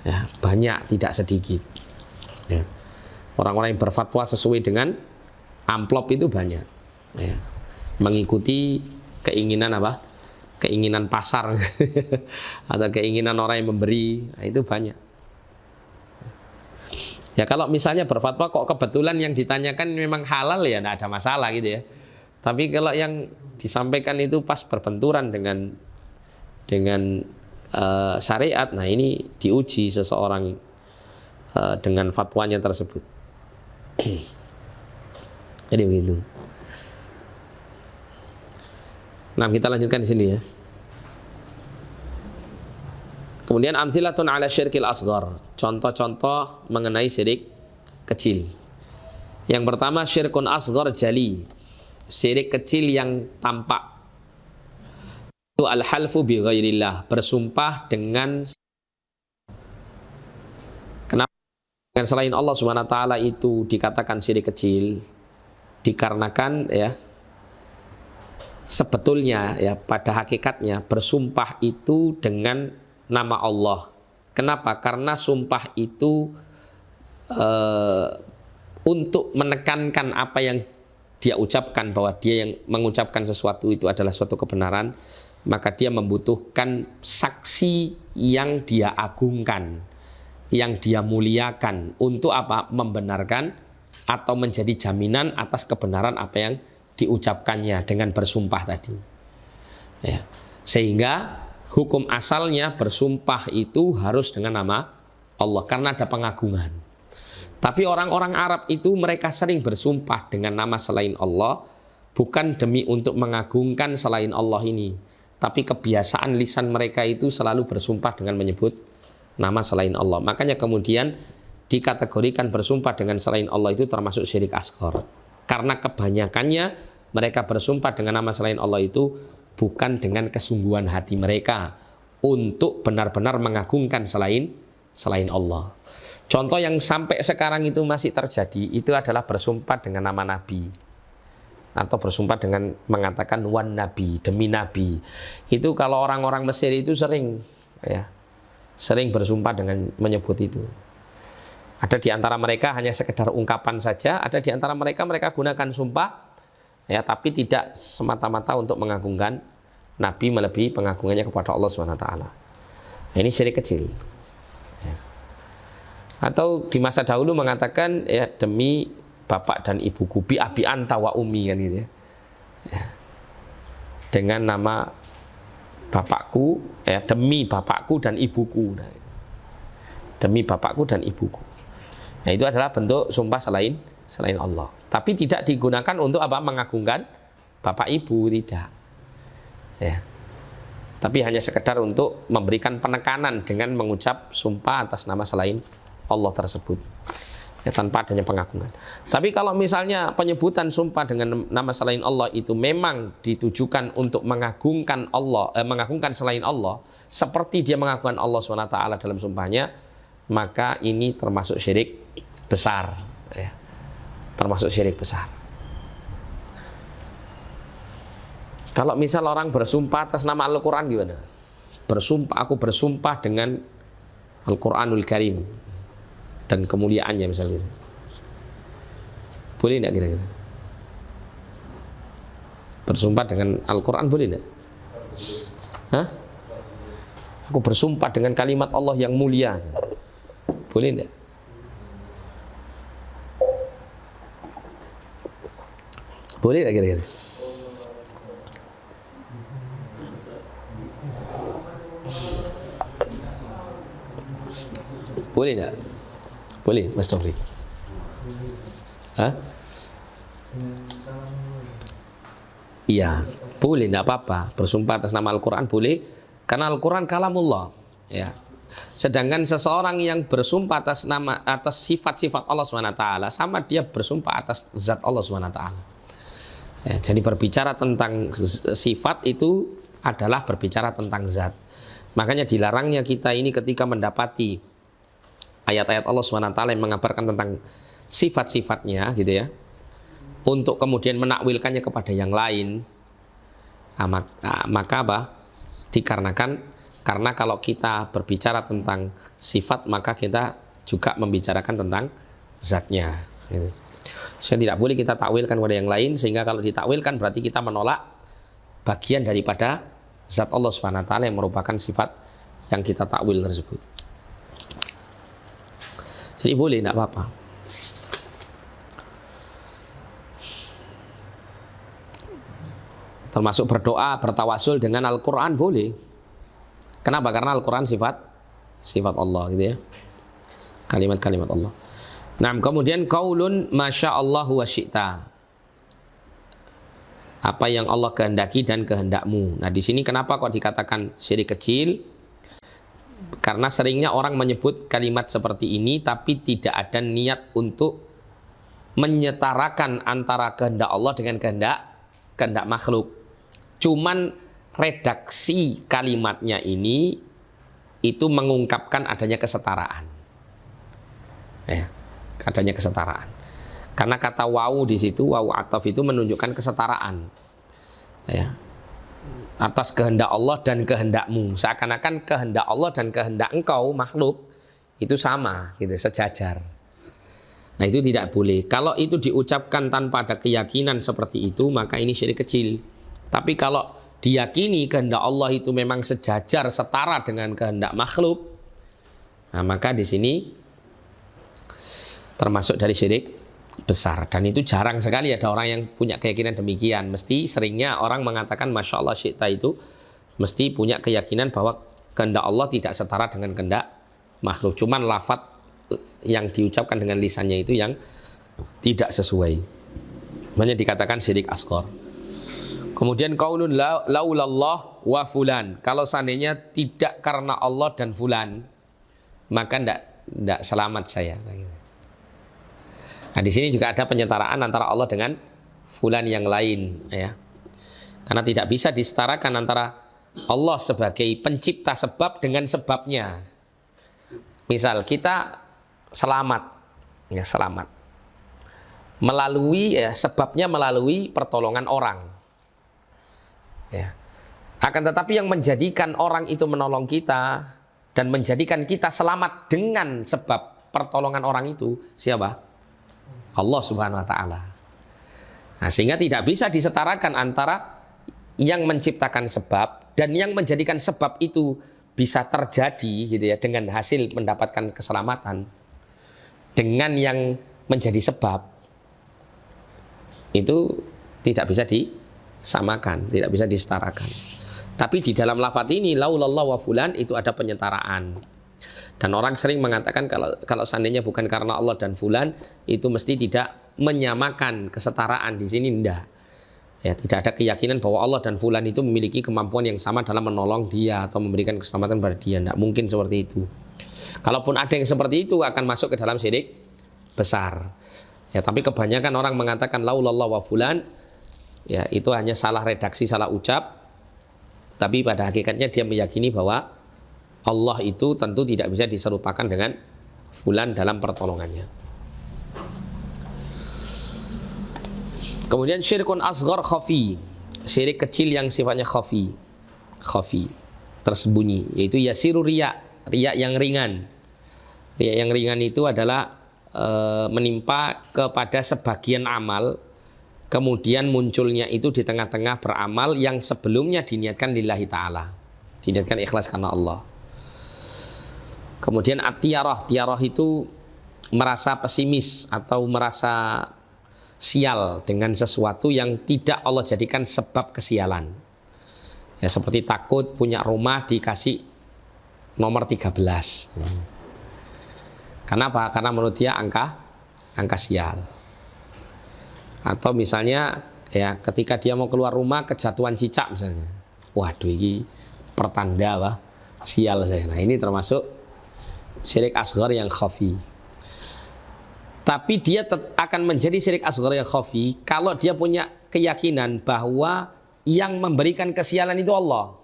Speaker 2: Ya, banyak, tidak sedikit. Ya. Orang-orang yang berfatwa sesuai dengan amplop itu banyak. Ya. Mengikuti keinginan apa? keinginan pasar atau keinginan orang yang memberi, nah, itu banyak. Ya kalau misalnya berfatwa kok kebetulan yang ditanyakan memang halal, ya tidak ada masalah gitu ya. Tapi kalau yang disampaikan itu pas berbenturan dengan syariat, nah ini diuji seseorang dengan fatwanya tersebut. Jadi begitu. Nah, kita lanjutkan di sini ya. Kemudian amtsilatun ala syirkil asghar. Contoh-contoh mengenai syirik kecil. Yang pertama syirkun asghar jali. Syirik kecil yang tampak. Itu al-halfu bi ghairillah, bersumpah dengan selain Allah Subhanahu wa taala itu dikatakan syirik kecil dikarenakan ya sebetulnya ya pada hakikatnya bersumpah itu dengan nama Allah. Kenapa? Karena sumpah itu untuk menekankan apa yang dia ucapkan, bahwa dia yang mengucapkan sesuatu itu adalah suatu kebenaran, maka dia membutuhkan saksi yang dia agungkan, yang dia muliakan untuk apa? Membenarkan atau menjadi jaminan atas kebenaran apa yang diucapkannya dengan bersumpah tadi. Ya. Sehingga hukum asalnya bersumpah itu harus dengan nama Allah karena ada pengagungan. Tapi orang-orang Arab itu mereka sering bersumpah dengan nama selain Allah bukan demi untuk mengagungkan selain Allah ini, tapi kebiasaan lisan mereka itu selalu bersumpah dengan menyebut nama selain Allah. Makanya kemudian dikategorikan bersumpah dengan selain Allah itu termasuk syirik asghar. Karena kebanyakannya mereka bersumpah dengan nama selain Allah itu bukan dengan kesungguhan hati mereka untuk benar-benar mengagungkan selain Allah. Contoh yang sampai sekarang itu masih terjadi itu adalah bersumpah dengan nama Nabi atau bersumpah dengan mengatakan wan Nabi, demi Nabi. Itu kalau orang-orang Mesir itu sering bersumpah dengan menyebut itu. Ada di antara mereka hanya sekedar ungkapan saja, ada di antara mereka gunakan sumpah ya, tapi tidak semata-mata untuk mengagungkan Nabi melebihi pengagungannya kepada Allah SWT. Nah, ini syirik kecil. Ya. Atau di masa dahulu mengatakan ya demi bapak dan ibuku, bi abi anta wa ummi kan gitu ya. Ya. Dengan nama bapakku, ya demi bapakku dan ibuku. Nah, demi bapakku dan ibuku. Nah, itu adalah bentuk sumpah selain Allah. Tapi tidak digunakan untuk apa? Mengagungkan bapak ibu, tidak. Ya. Tapi hanya sekedar untuk memberikan penekanan dengan mengucap sumpah atas nama selain Allah tersebut. Ya, tanpa adanya pengagungan. Tapi kalau misalnya penyebutan sumpah dengan nama selain Allah itu memang ditujukan untuk mengagungkan Allah, mengagungkan selain Allah, seperti dia mengagungkan Allah SWT dalam sumpahnya, maka ini termasuk syirik besar, ya. Termasuk syirik besar. Kalau misal orang bersumpah atas nama Al-Quran gimana? Aku bersumpah dengan Al-Quranul Karim dan kemuliaannya misalnya. Boleh tidak kira-kira? Bersumpah dengan Al-Quran boleh tidak? Hah? Aku bersumpah dengan kalimat Allah yang mulia. Boleh tidak? Boleh tidak kira-kira? Boleh tidak? Boleh, Mas Taufik? Hah? Iya, boleh, tidak apa-apa. Bersumpah atas nama Al-Quran boleh, karena Al-Quran kalamullah. Ya. Sedangkan seseorang yang bersumpah atas sifat-sifat Allah SWT, sama dia bersumpah atas zat Allah SWT. Ya, jadi berbicara tentang sifat itu adalah berbicara tentang zat. Makanya dilarangnya kita ini ketika mendapati ayat-ayat Allah SWT yang mengabarkan tentang sifat-sifatnya gitu ya, untuk kemudian menakwilkannya kepada yang lain, maka apa? Karena kalau kita berbicara tentang sifat, maka kita juga membicarakan tentang zatnya gitu. Sehingga tidak boleh kita takwilkan kepada yang lain, sehingga kalau ditakwilkan berarti kita menolak bagian daripada zat Allah Subhanahu wa taala yang merupakan sifat yang kita takwil tersebut. Jadi boleh, tidak apa-apa. Termasuk berdoa, bertawasul dengan Al-Quran boleh. Kenapa? Karena Al-Quran sifat Allah gitu ya. Kalimat-kalimat Allah. Nah, kemudian qaulun masya Allah wa syi'ta. Apa yang Allah kehendaki dan kehendakmu. Nah, di sini kenapa kok dikatakan syirik kecil? Karena seringnya orang menyebut kalimat seperti ini tapi tidak ada niat untuk menyetarakan antara kehendak Allah dengan kehendak makhluk. Cuman redaksi kalimatnya ini itu mengungkapkan adanya kesetaraan. Ya, adanya kesetaraan. Karena kata wau di situ, wau ataf itu menunjukkan kesetaraan. Ya. Atas kehendak Allah dan kehendakmu. Seakan-akan kehendak Allah dan kehendak engkau makhluk itu sama, gitu, sejajar. Nah, itu tidak boleh. Kalau itu diucapkan tanpa ada keyakinan seperti itu, maka ini syirik kecil. Tapi kalau diyakini kehendak Allah itu memang sejajar, setara dengan kehendak makhluk, nah maka di sini termasuk dari syirik besar. Dan itu jarang sekali ada orang yang punya keyakinan demikian. Mesti seringnya orang mengatakan masya Allah syi'ta itu mesti punya keyakinan bahwa kehendak Allah tidak setara dengan kehendak makhluk. Cuman lafadz yang diucapkan dengan lisannya itu yang tidak sesuai. Makanya dikatakan syirik asghar. Kemudian qaulun laulallah wa fulan. Kalau seandainya tidak karena Allah dan fulan, maka tidak selamat saya. Nah, di sini juga ada penyetaraan antara Allah dengan fulan yang lain, ya. Karena tidak bisa disetarakan antara Allah sebagai pencipta sebab dengan sebabnya. Misal kita selamat, ya, selamat melalui, ya, sebabnya melalui pertolongan orang. Ya. Akan tetapi yang menjadikan orang itu menolong kita dan menjadikan kita selamat dengan sebab pertolongan orang itu siapa? Allah Subhanahu wa taala. Nah, sehingga tidak bisa disetarakan antara yang menciptakan sebab dan yang menjadikan sebab itu bisa terjadi gitu ya dengan hasil mendapatkan keselamatan dengan yang menjadi sebab itu tidak bisa disamakan, tidak bisa disetarakan. Tapi di dalam lafadz ini laulallah wa fulan itu ada penyetaraan. Dan orang sering mengatakan kalau seandainya bukan karena Allah dan fulan itu mesti tidak menyamakan kesetaraan. Di sini tidak. Ya, tidak ada keyakinan bahwa Allah dan fulan itu memiliki kemampuan yang sama dalam menolong dia atau memberikan keselamatan pada dia. Tidak mungkin seperti itu. Kalaupun ada yang seperti itu akan masuk ke dalam syirik besar. Ya, tapi kebanyakan orang mengatakan laulallah wa fulan, ya itu hanya salah redaksi, salah ucap. Tapi pada hakikatnya dia meyakini bahwa Allah itu tentu tidak bisa diserupakan dengan fulan dalam pertolongannya. Kemudian syirkun asghar khafi, syirik kecil yang sifatnya khafi, tersembunyi, yaitu yasiru riya yang ringan. Riya yang ringan itu adalah menimpa kepada sebagian amal, kemudian munculnya itu di tengah-tengah beramal yang sebelumnya diniatkan lillahi ta'ala, diniatkan ikhlas karena Allah. Kemudian tiarah itu merasa pesimis atau merasa sial dengan sesuatu yang tidak Allah jadikan sebab kesialan. Ya, seperti takut punya rumah dikasih nomor 13. Kenapa? Karena menurut dia angka sial. Atau misalnya ya ketika dia mau keluar rumah kejatuhan cicak misalnya. Waduh, ini pertanda apa? Sial saya. Nah, ini termasuk syirik asghar yang khafi. Tapi dia akan menjadi syirik asghar yang khafi kalau dia punya keyakinan bahwa yang memberikan kesialan itu Allah.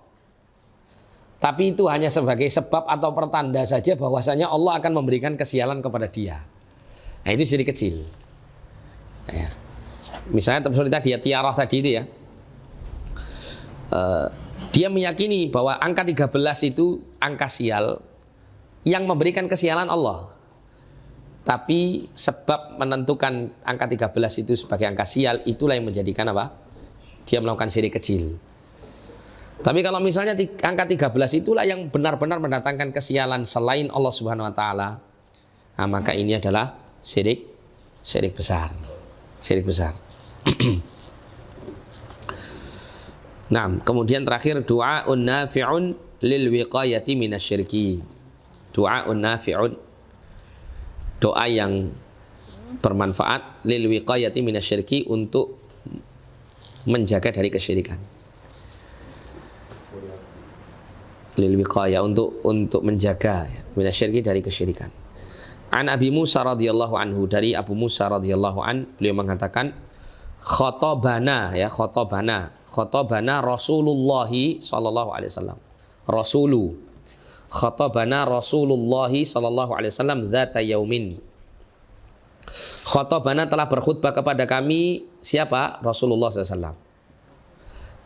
Speaker 2: Tapi itu hanya sebagai sebab atau pertanda saja bahwasanya Allah akan memberikan kesialan kepada dia. Nah, itu syirik kecil. Ya. Misalnya seperti tadi ya, tiarah tadi itu ya. Dia meyakini bahwa angka 13 itu angka sial yang memberikan kesialan Allah. Tapi sebab menentukan angka 13 itu sebagai angka sial, itulah yang menjadikan apa? Dia melakukan syirik kecil. Tapi kalau misalnya angka 13 itulah yang benar-benar mendatangkan kesialan selain Allah Subhanahu wa taala, nah, maka ini adalah syirik besar. Syirik besar. Nah, kemudian terakhir du'aun nafi'un lil wiqayati minasyirki. Du'aun nafi'un, doa yang bermanfaat lil wiqayati minasyirki, untuk menjaga dari kesyirikan. Lil wiqayah, untuk menjaga minasyirki, dari kesyirikan. An Abi Musa radhiyallahu anhu, dari Abu Musa radhiyallahu an, beliau mengatakan khatabana Rasulullah sallallahu alaihi wasallam. Khatabana Rasulullah sallallahu alaihi wasallam dzata yaumin. Khatabana, telah berkhutbah kepada kami siapa? Rasulullah sallallahu alaihi wasallam.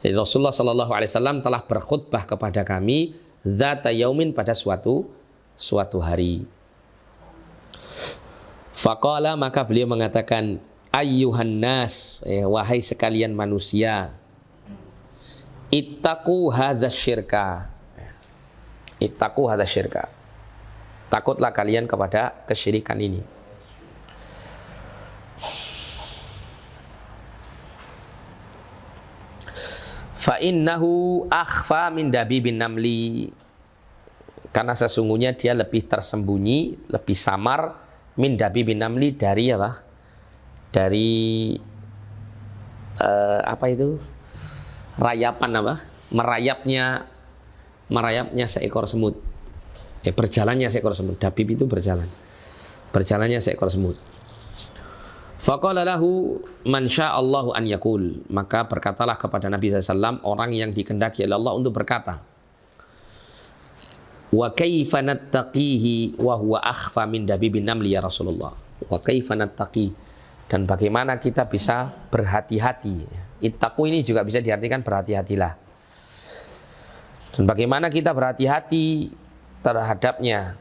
Speaker 2: Jadi Rasulullah sallallahu alaihi wasallam telah berkhutbah kepada kami dzata yaumin, pada suatu hari. Faqala, maka beliau mengatakan, ayyuhan nas, wahai sekalian manusia, ittaqu hadzal syirka. Ittaqu hadzal syirka. Takutlah kalian kepada kesyirikan ini. Fa innahu akhfa min dabibin namli, karena sesungguhnya dia lebih tersembunyi, lebih samar, min dabibin namli, dari apa? Dari apa itu? Rayapan apa? Merayapnya seekor semut. Berjalannya seekor semut. Dabib itu berjalan. Berjalannya seekor semut. Faqala lahu man sya'allahu an yaqul, maka berkatalah kepada Nabi SAW orang yang dikehendaki oleh Allah untuk berkata, wa kaifa nattaqihi wa huwa akhfa min dabibin namli ya Rasulullah. Wa kaifa nattaqi, dan bagaimana kita bisa berhati-hati. Ittaqu ini juga bisa diartikan berhati-hatilah. Dan bagaimana kita berhati-hati terhadapnya.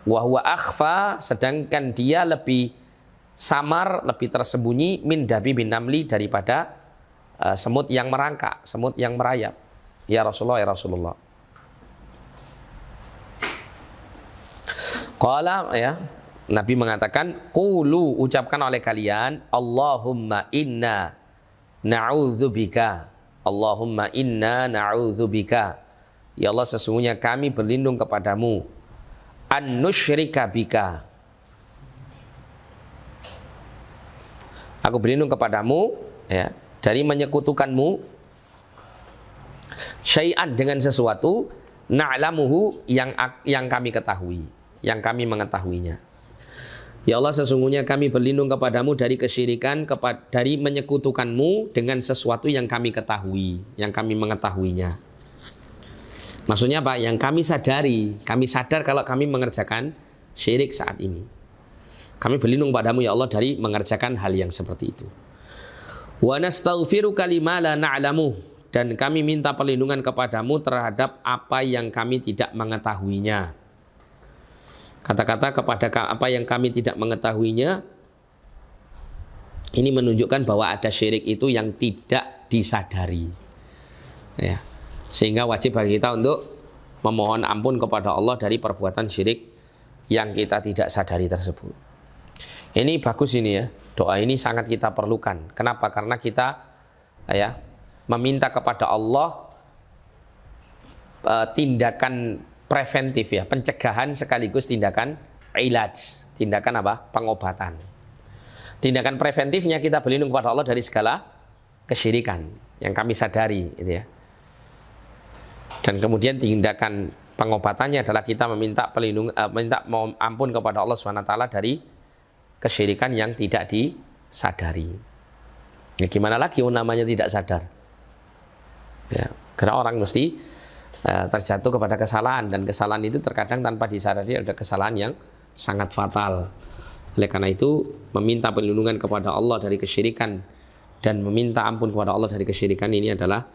Speaker 2: Wa huwa akhfa, sedangkan dia lebih samar, lebih tersembunyi, min dabibin namli, daripada semut yang merangkak, semut yang merayap. Ya Rasulullah, ya Rasulullah. Qala, ya, Nabi mengatakan, qulu, ucapkan oleh kalian, Allahumma inna na'udzubika. Allahumma inna na'udzubika. Ya Allah, sesungguhnya kami berlindung kepadamu, an nusyrika bika. Aku berlindung kepadamu, ya, dari menyekutukanmu syai'an, dengan sesuatu, na'lamuhu, yang kami ketahui, yang kami mengetahuinya. Ya Allah, sesungguhnya kami berlindung kepadamu dari kesyirikan, dari menyekutukanmu dengan sesuatu yang kami ketahui, yang kami mengetahuinya. Maksudnya apa? Yang kami sadari, kami sadar kalau kami mengerjakan syirik saat ini. Kami berlindung padamu ya Allah dari mengerjakan hal yang seperti itu. Wa nastaghfiruka lima la na'lamu, dan kami minta perlindungan kepadamu terhadap apa yang kami tidak mengetahuinya. Kata-kata kepada apa yang kami tidak mengetahuinya, ini menunjukkan bahwa ada syirik itu yang tidak disadari. Ya. Sehingga wajib bagi kita untuk memohon ampun kepada Allah dari perbuatan syirik yang kita tidak sadari tersebut. Ini bagus ini ya, doa ini sangat kita perlukan. Kenapa? Karena kita ya meminta kepada Allah tindakan preventif ya, pencegahan sekaligus tindakan ilaj, tindakan apa? Pengobatan. Tindakan preventifnya kita berlindung kepada Allah dari segala kesyirikan yang kami sadari, gitu ya. Dan kemudian tindakan pengobatannya adalah kita meminta minta ampun kepada Allah SWT dari kesyirikan yang tidak disadari. Ya, gimana lagi namanya tidak sadar? Ya, karena orang mesti terjatuh kepada kesalahan, dan kesalahan itu terkadang tanpa disadari ada kesalahan yang sangat fatal. Oleh karena itu, meminta perlindungan kepada Allah dari kesyirikan dan meminta ampun kepada Allah dari kesyirikan ini adalah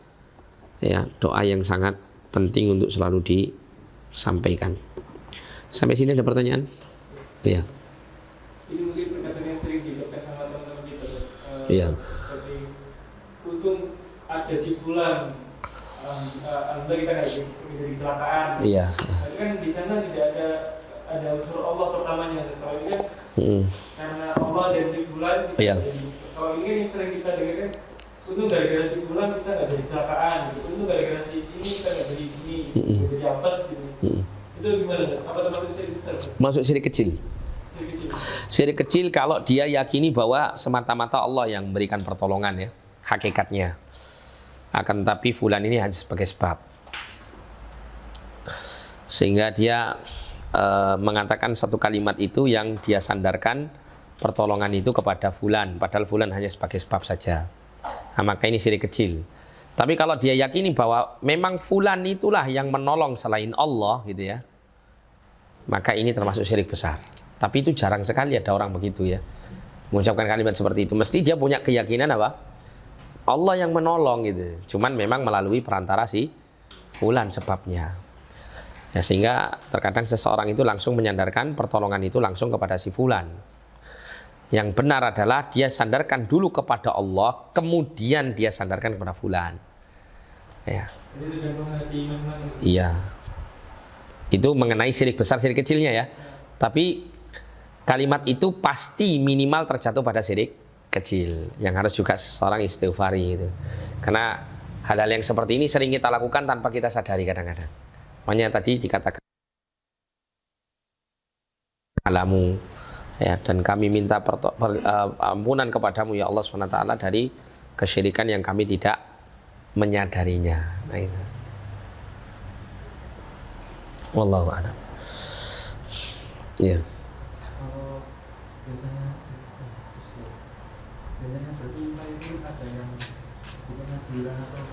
Speaker 2: ya doa yang sangat penting untuk selalu disampaikan. Sampai sini ada pertanyaan? Ya.
Speaker 3: Ini mungkin perkataan yang sering diucapkan sama teman-teman kita.
Speaker 2: Iya.
Speaker 3: Seperti untung ada si fulan alhamdulillah kita nggak jadi kecelakaan.
Speaker 2: Iya.
Speaker 3: Tapi kan di sana tidak ada unsur Allah pertamanya. Kalau ini kan karena Allah dan si bulan.
Speaker 2: Iya.
Speaker 3: Kalau ini kan yang sering kita dengar kan, untung gara-gara si bulan kita nggak jadi kecelakaan. Untung gara-gara si ini kita nggak jadi ini, jadi apes gitu. Itu gimana? Apa termasuk syirik besar?
Speaker 2: Masuk syirik kecil.
Speaker 3: Syirik kecil.
Speaker 2: Syirik kecil kalau dia yakini bahwa semata-mata Allah yang memberikan pertolongan ya, hakikatnya. Akan tetapi fulan ini hanya sebagai sebab. Sehingga dia mengatakan satu kalimat itu yang dia sandarkan pertolongan itu kepada fulan, padahal fulan hanya sebagai sebab saja. Nah, maka ini syirik kecil. Tapi kalau dia yakini bahwa memang fulan itulah yang menolong selain Allah gitu ya, maka ini termasuk syirik besar. Tapi itu jarang sekali ada orang begitu ya, mengucapkan kalimat seperti itu. Mesti dia punya keyakinan apa? Allah yang menolong gitu. Cuman memang melalui perantara si fulan sebabnya. Ya, sehingga terkadang seseorang itu langsung menyandarkan pertolongan itu langsung kepada si fulan. Yang benar adalah dia sandarkan dulu kepada Allah, kemudian dia sandarkan kepada fulan. Ya.
Speaker 3: Jadi tergantung hati masing-masing.
Speaker 2: Iya. Itu mengenai syirik besar, syirik kecilnya ya. Tapi kalimat itu pasti minimal terjatuh pada syirik kecil. Yang harus juga seseorang istighfari gitu. Karena hal-hal yang seperti ini sering kita lakukan tanpa kita sadari kadang-kadang. Makanya tadi dikatakan alamu. Ya, dan kami minta ampunan kepadamu ya Allah SWT dari kesyirikan yang kami tidak menyadarinya. Nah, itu. Wallahu a'lam. Ya.
Speaker 4: Kalau biasanya bersumpah itu ada yang bukan bilang atau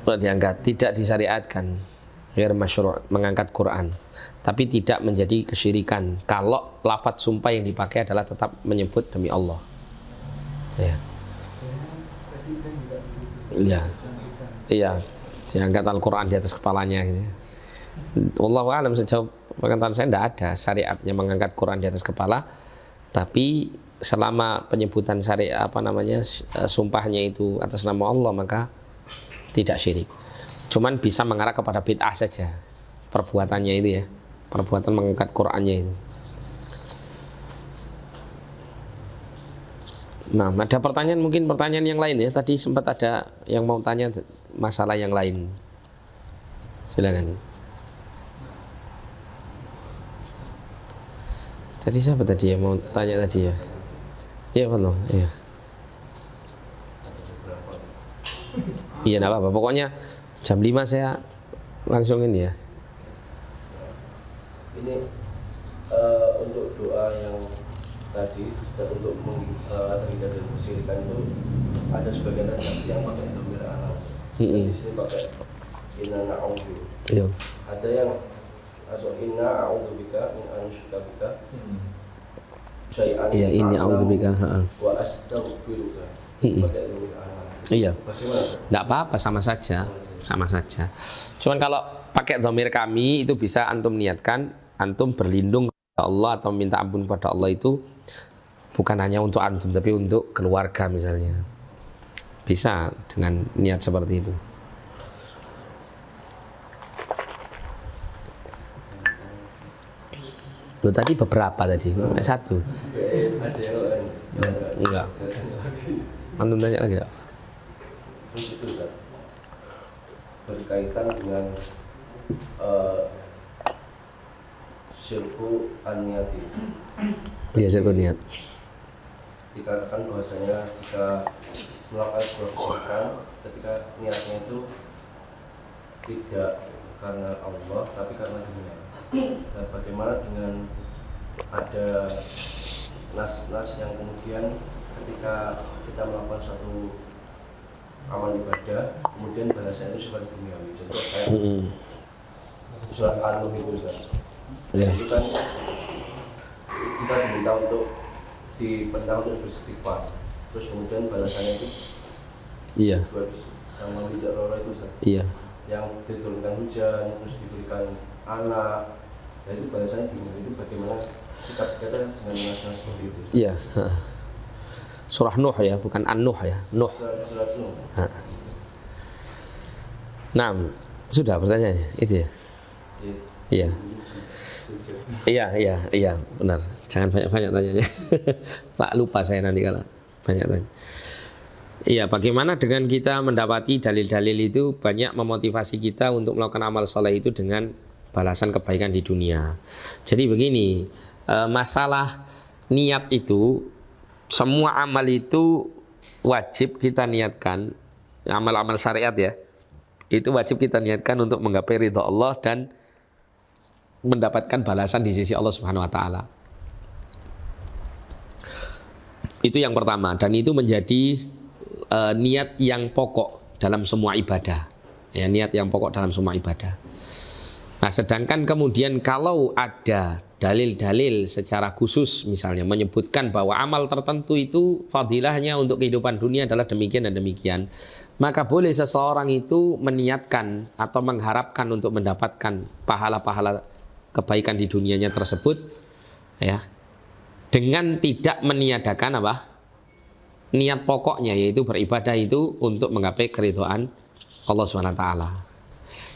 Speaker 2: Quran diangkat, tidak disyariatkan. Ghair masyru' mengangkat Quran, tapi tidak menjadi kesyirikan kalau lafadz sumpah yang dipakai adalah tetap menyebut demi Allah. Ya.
Speaker 4: Presiden juga begitu.
Speaker 2: Iya. Iya. Diangkat Al-Quran di atas kepalanya gitu. Wallahu a'lam, sejauh pengetahuan saya tidak ada syariatnya mengangkat Quran di atas kepala, tapi selama penyebutan syariat sumpahnya itu atas nama Allah maka tidak syirik. Cuman bisa mengarah kepada bid'ah saja perbuatannya itu ya, perbuatan mengangkat Qur'annya itu. Nah, ada pertanyaan, mungkin pertanyaan yang lain ya. Tadi sempat ada yang mau tanya masalah yang lain. Silakan. Tadi siapa tadi yang mau tanya tadi ya? Iya betul, iya. Iya, enggak apa-apa. Pokoknya jam 5 saya langsung ini ya.
Speaker 5: Ini untuk doa yang tadi dan untuk terhindar dari kesyirikan itu ada sebagian redaksi yang pakai dhamir alam. Di sini pakai inna na'udzu.
Speaker 2: Iya.
Speaker 5: Ada yang masuk inna a'udzubika min an yushraka bika. Syai'an.
Speaker 2: Iya, ini a'udzubika.
Speaker 5: Wa astaghfiruka. Pakai dhamir alam.
Speaker 2: Iya.
Speaker 5: Bagaimana?
Speaker 2: Enggak apa-apa, sama saja. Sama saja. Cuman kalau pakai dhamir kami itu bisa antum niatkan, antum berlindung kepada Allah atau minta ampun kepada Allah itu bukan hanya untuk antum tapi untuk keluarga misalnya. Bisa dengan niat seperti itu. Loh, tadi beberapa tadi, satu.
Speaker 5: Ada yang lain.
Speaker 2: Enggak. Antum tanya lagi enggak?
Speaker 5: Terus itu kan berkaitan dengan syirku an-niyati.
Speaker 2: Iya, syirku niat.
Speaker 5: Dikatakan bahwasanya jika melakukan sebuah kesyirikan ketika niatnya itu tidak karena Allah tapi karena dunia. Dan bagaimana dengan ada nas-nas yang kemudian ketika kita melakukan suatu amal ibadah kemudian balasan itu sifat duniawi. Contoh kayak surat An-Nur itu kan. Itu kan kita diminta untuk diperintah untuk beristighfar. Terus kemudian balasannya itu
Speaker 2: Iya.
Speaker 5: buat sama tidak rora itu kan.
Speaker 2: Iya.
Speaker 5: Yang diturunkan hujan terus diberikan anak. Dan itu balasannya gimana? Itu bagaimana sikap kita dengan nas-nas seperti itu?
Speaker 2: Iya. Surah Nuh ya, bukan An-Nuh ya. Nuh.
Speaker 5: Surat Nuh.
Speaker 2: Nah, sudah pertanyaannya itu ya. Iya. Iya, benar. Jangan banyak-banyak tanyanya. Pak lupa saya nanti kalau banyak tanya. Iya, bagaimana dengan kita mendapati dalil-dalil itu banyak memotivasi kita untuk melakukan amal soleh itu dengan balasan kebaikan di dunia. Jadi begini, masalah niat itu, semua amal itu wajib kita niatkan, amal-amal syariat ya, itu wajib kita niatkan untuk menggapai ridha Allah dan mendapatkan balasan di sisi Allah Subhanahu wa taala. Itu yang pertama, dan itu menjadi niat yang pokok dalam semua ibadah. Ya, niat yang pokok dalam semua ibadah. Nah, sedangkan kemudian kalau ada dalil-dalil secara khusus misalnya menyebutkan bahwa amal tertentu itu fadilahnya untuk kehidupan dunia adalah demikian dan demikian, maka boleh seseorang itu meniatkan atau mengharapkan untuk mendapatkan pahala-pahala kebaikan di dunianya tersebut ya, dengan tidak meniadakan apa? Niat pokoknya, yaitu beribadah itu untuk menggapai keridhaan Allah SWT.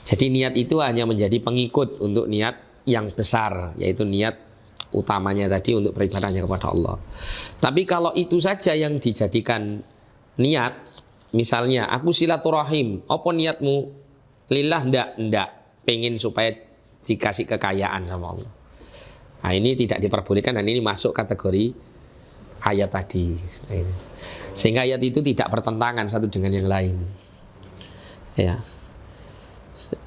Speaker 2: Jadi niat itu hanya menjadi pengikut untuk niat yang besar, yaitu niat utamanya tadi untuk beribadahnya kepada Allah. Tapi kalau itu saja yang dijadikan niat, misalnya aku silaturahim, apa niatmu? Lillah, ndak, pengen supaya dikasih kekayaan sama Allah. Nah, ini tidak diperbolehkan dan ini masuk kategori ayat tadi. Sehingga ayat itu tidak bertentangan satu dengan yang lain. Ya.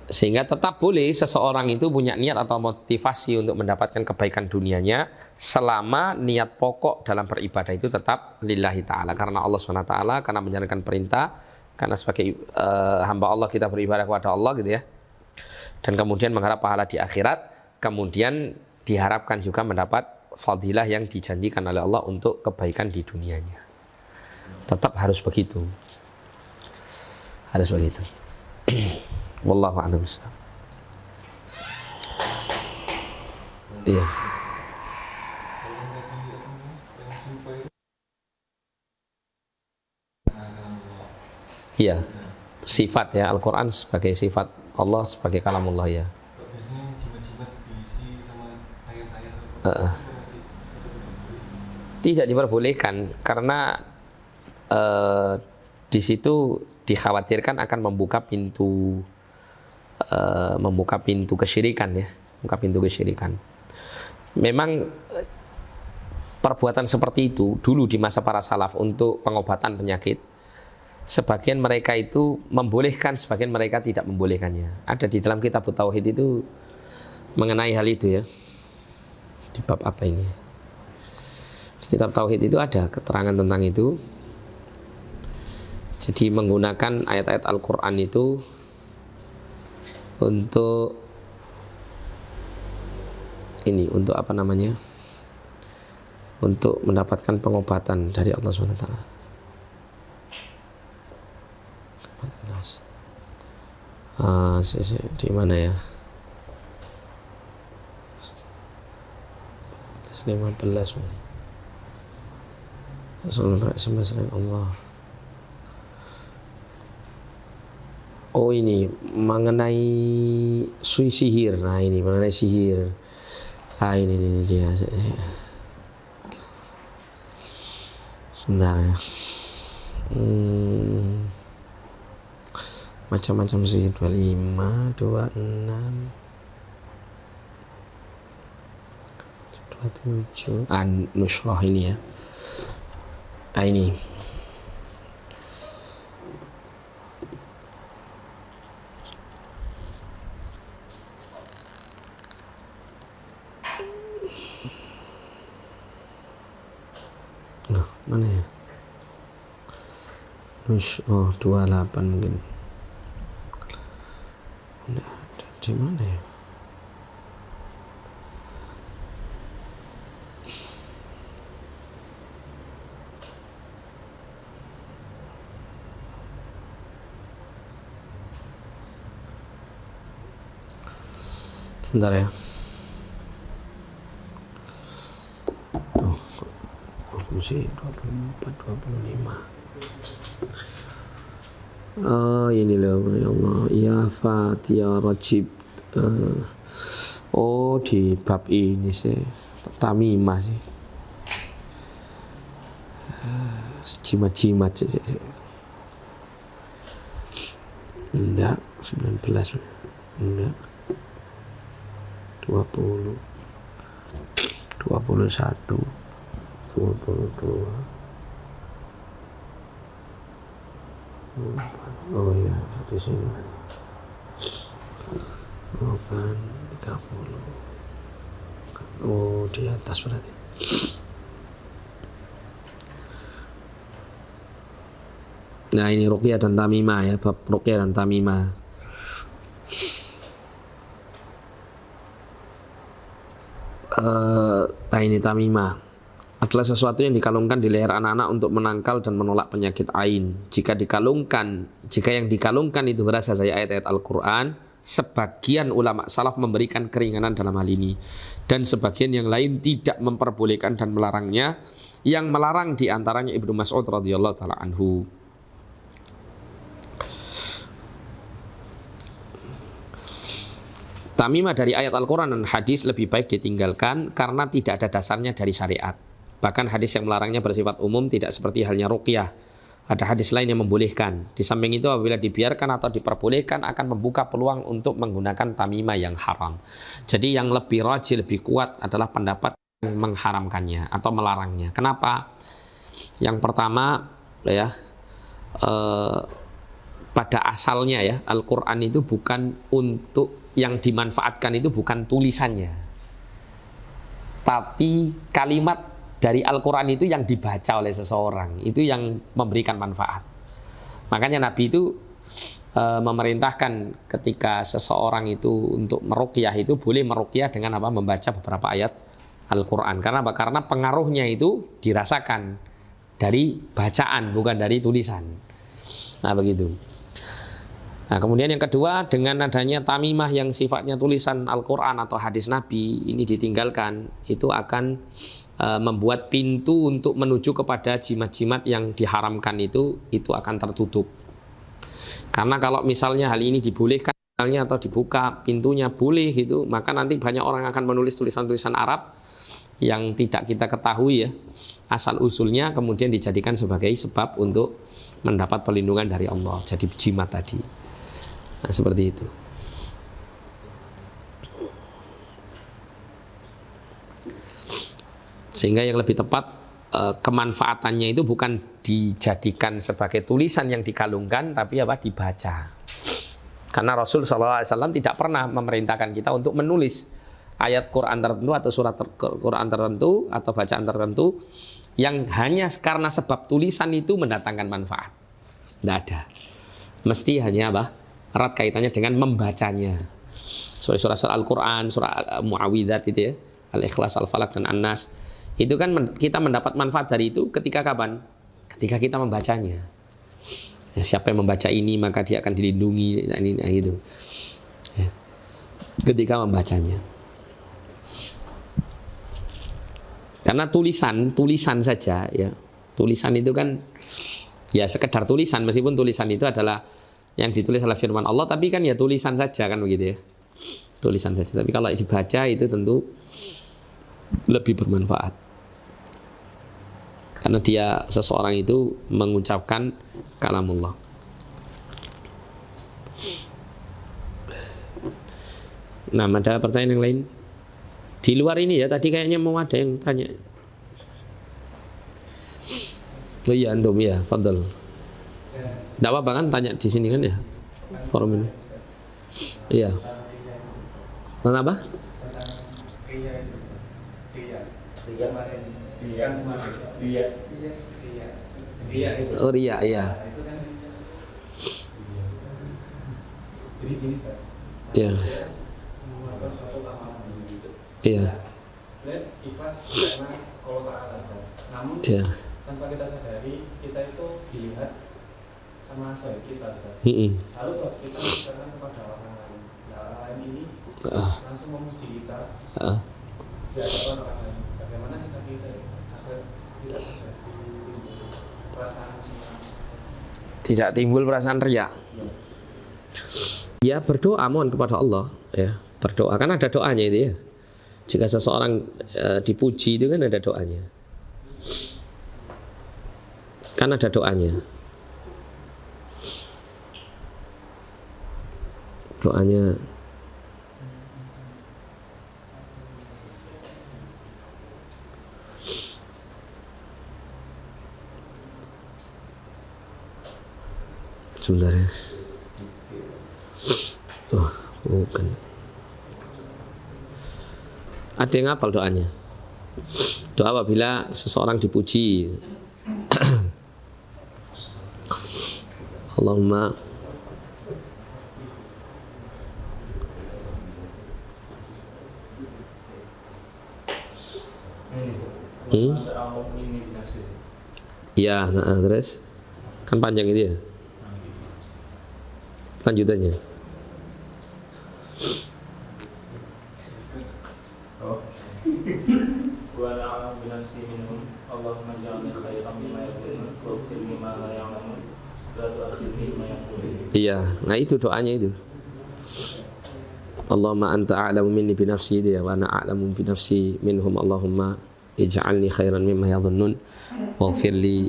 Speaker 2: Sehingga tetap boleh seseorang itu punya niat atau motivasi untuk mendapatkan kebaikan dunianya selama niat pokok dalam beribadah itu tetap lillahi ta'ala, karena Allah SWT, karena menjalankan perintah, karena sebagai hamba Allah kita beribadah kepada Allah gitu ya. Dan kemudian mengharap pahala di akhirat, kemudian diharapkan juga mendapat fadilah yang dijanjikan oleh Allah untuk kebaikan di dunianya. Tetap harus begitu. Harus begitu. Wallahu a'lam bishawab. Iya. Iya. Sifat ya, Al-Quran sebagai sifat Allah, sebagai kalamullah ya.
Speaker 4: Biasanya jimat-jimat diisi sama ayat-ayat
Speaker 2: Tidak diperbolehkan karena di situ dikhawatirkan akan membuka pintu kesyirikan ya, membuka pintu kesyirikan. Memang perbuatan seperti itu dulu di masa para salaf untuk pengobatan penyakit, sebagian mereka itu membolehkan, sebagian mereka tidak membolehkannya. Ada di dalam kitab Tauhid itu mengenai hal itu ya. Di bab apa ini? Di kitab Tauhid itu ada keterangan tentang itu. Jadi menggunakan ayat-ayat Al-Quran itu untuk ini, untuk apa namanya? Untuk mendapatkan pengobatan dari Allah SWT. Di mana ya? 15 Allah. Oh ini mengenai sihir. Nah ini mengenai sihir. Ah ini dia. Sebentar ya. Macam-macam sihir 25, 26, 27. Nusrah ini ya. Ah ini. Nah, mana ya? Oh, 28 mungkin. Nah, di mana ya? Bentar ya. Oh, sih 24, 25. Oh ini loh ya Allah. Ya Fatih Rajib. Oh di bab ini sih Tamimah sih. Jimat-jimat sih. Enggak 19. Enggak 20 21 22. Oh ya di sini 30. Oh di atas berarti. Nah ini ruqyah dan tamimah ya, bab ruqyah dan tamimah. Ini tamimah adalah sesuatu yang dikalungkan di leher anak-anak untuk menangkal dan menolak penyakit ain. Jika yang dikalungkan itu berasal dari ayat-ayat Al-Quran, sebagian ulama salaf memberikan keringanan dalam hal ini, dan sebagian yang lain tidak memperbolehkan dan melarangnya. Yang melarang diantaranya Ibnu Mas'ud radhiyallahu taala anhu. Tamimah dari ayat Al-Quran dan hadis lebih baik ditinggalkan karena tidak ada dasarnya dari syariat. Bahkan hadis yang melarangnya bersifat umum, tidak seperti halnya ruqyah. Ada hadis lain yang membolehkan. Di samping itu apabila dibiarkan atau diperbolehkan akan membuka peluang untuk menggunakan tamimah yang haram. Jadi yang lebih rajih, lebih kuat adalah pendapat yang mengharamkannya atau melarangnya. Kenapa? Yang pertama ya, pada asalnya ya, Al-Quran itu bukan untuk yang dimanfaatkan itu bukan tulisannya, tapi kalimat dari Al-Quran itu yang dibaca oleh seseorang, itu yang memberikan manfaat. Makanya Nabi itu memerintahkan ketika seseorang itu untuk meruqyah itu boleh meruqyah dengan apa? Membaca beberapa ayat Al-Quran. Karena apa? Karena pengaruhnya itu dirasakan dari bacaan, bukan dari tulisan. Nah begitu. Nah kemudian yang kedua, dengan adanya tamimah yang sifatnya tulisan Al-Quran atau hadis Nabi ini ditinggalkan, itu akan membuat pintu untuk menuju kepada jimat-jimat yang diharamkan itu akan tertutup. Karena kalau misalnya hal ini dibolehkan atau dibuka pintunya boleh gitu, maka nanti banyak orang akan menulis tulisan-tulisan Arab yang tidak kita ketahui ya asal usulnya, kemudian dijadikan sebagai sebab untuk mendapat perlindungan dari Allah, jadi jimat tadi. Nah, seperti itu. Sehingga yang lebih tepat kemanfaatannya itu bukan dijadikan sebagai tulisan yang dikalungkan, tapi apa? Dibaca. Karena Rasul SAW tidak pernah memerintahkan kita untuk menulis ayat Quran tertentu atau surat Quran tertentu atau bacaan tertentu yang hanya karena sebab tulisan itu mendatangkan manfaat. Tidak ada. Mesti hanya apa? Erat kaitannya dengan membacanya. Surah Al-Quran, surah Muawwidzat itu ya, Al-Ikhlas, Al-Falaq dan An-Nas. Itu kan kita mendapat manfaat dari itu ketika kapan? Ketika kita membacanya. Ya, siapa yang membaca ini maka dia akan dilindungi, gitu. Ya. Ketika membacanya. Karena tulisan saja ya. Tulisan itu kan ya sekedar tulisan, meskipun tulisan itu adalah yang ditulis adalah firman Allah, tapi kan ya tulisan saja kan begitu ya. Tulisan saja, tapi kalau dibaca itu tentu lebih bermanfaat. Karena dia seseorang itu mengucapkan kalamullah. Nah, ada pertanyaan yang lain? Di luar ini ya, tadi kayaknya mau ada yang tanya. Oh iya antum ya, fadl. Tidak apa-apa kan tanya di sini kan ya, forum ini. Iya. Tentang apa? Oh riya, iya.
Speaker 3: Jadi gini Ustaz.
Speaker 2: Iya.
Speaker 3: Melakukan suatu amalan gitu.
Speaker 2: Iya.
Speaker 3: Sebenarnya ikhlas karena Allah Ta'ala. Namun
Speaker 2: Iya.
Speaker 3: tanpa kita sadari kita itu dilihat sama sahib kita Ustaz. Lalu sahib kita menceritakan kepada orang lain. Nah, orang lain ini langsung memuji kita. Di hadapan orang lain. Bagaimana sikap kita ya? Agar tidak terjadi perasaan
Speaker 2: Tidak timbul perasaan riya. Ya berdoa mohon kepada Allah ya. Berdoa kan ada doanya itu ya. Jika seseorang dipuji itu kan ada doanya. Kan ada doanya. Doanya sebentar ya. Oh, bukan. Ada yang hafal doanya? Doa apabila seseorang dipuji. Allahumma ya, nah, terus kan panjang itu ya. Lanjutannya.
Speaker 3: Wa na'lam bi nafsi minhum Allahumma ja'alni khairan mimma yaqulun waghfir li ma la ya'lamun la tu'akhidhni bima yaqulun.
Speaker 2: Iya, nah itu doanya itu. Allahumma anta a'lamu minni bi nafsi itu ya, wa ana a'lamu bi nafsi minhum Allahumma ij'alni khairan mimma yadhunnun waghfir li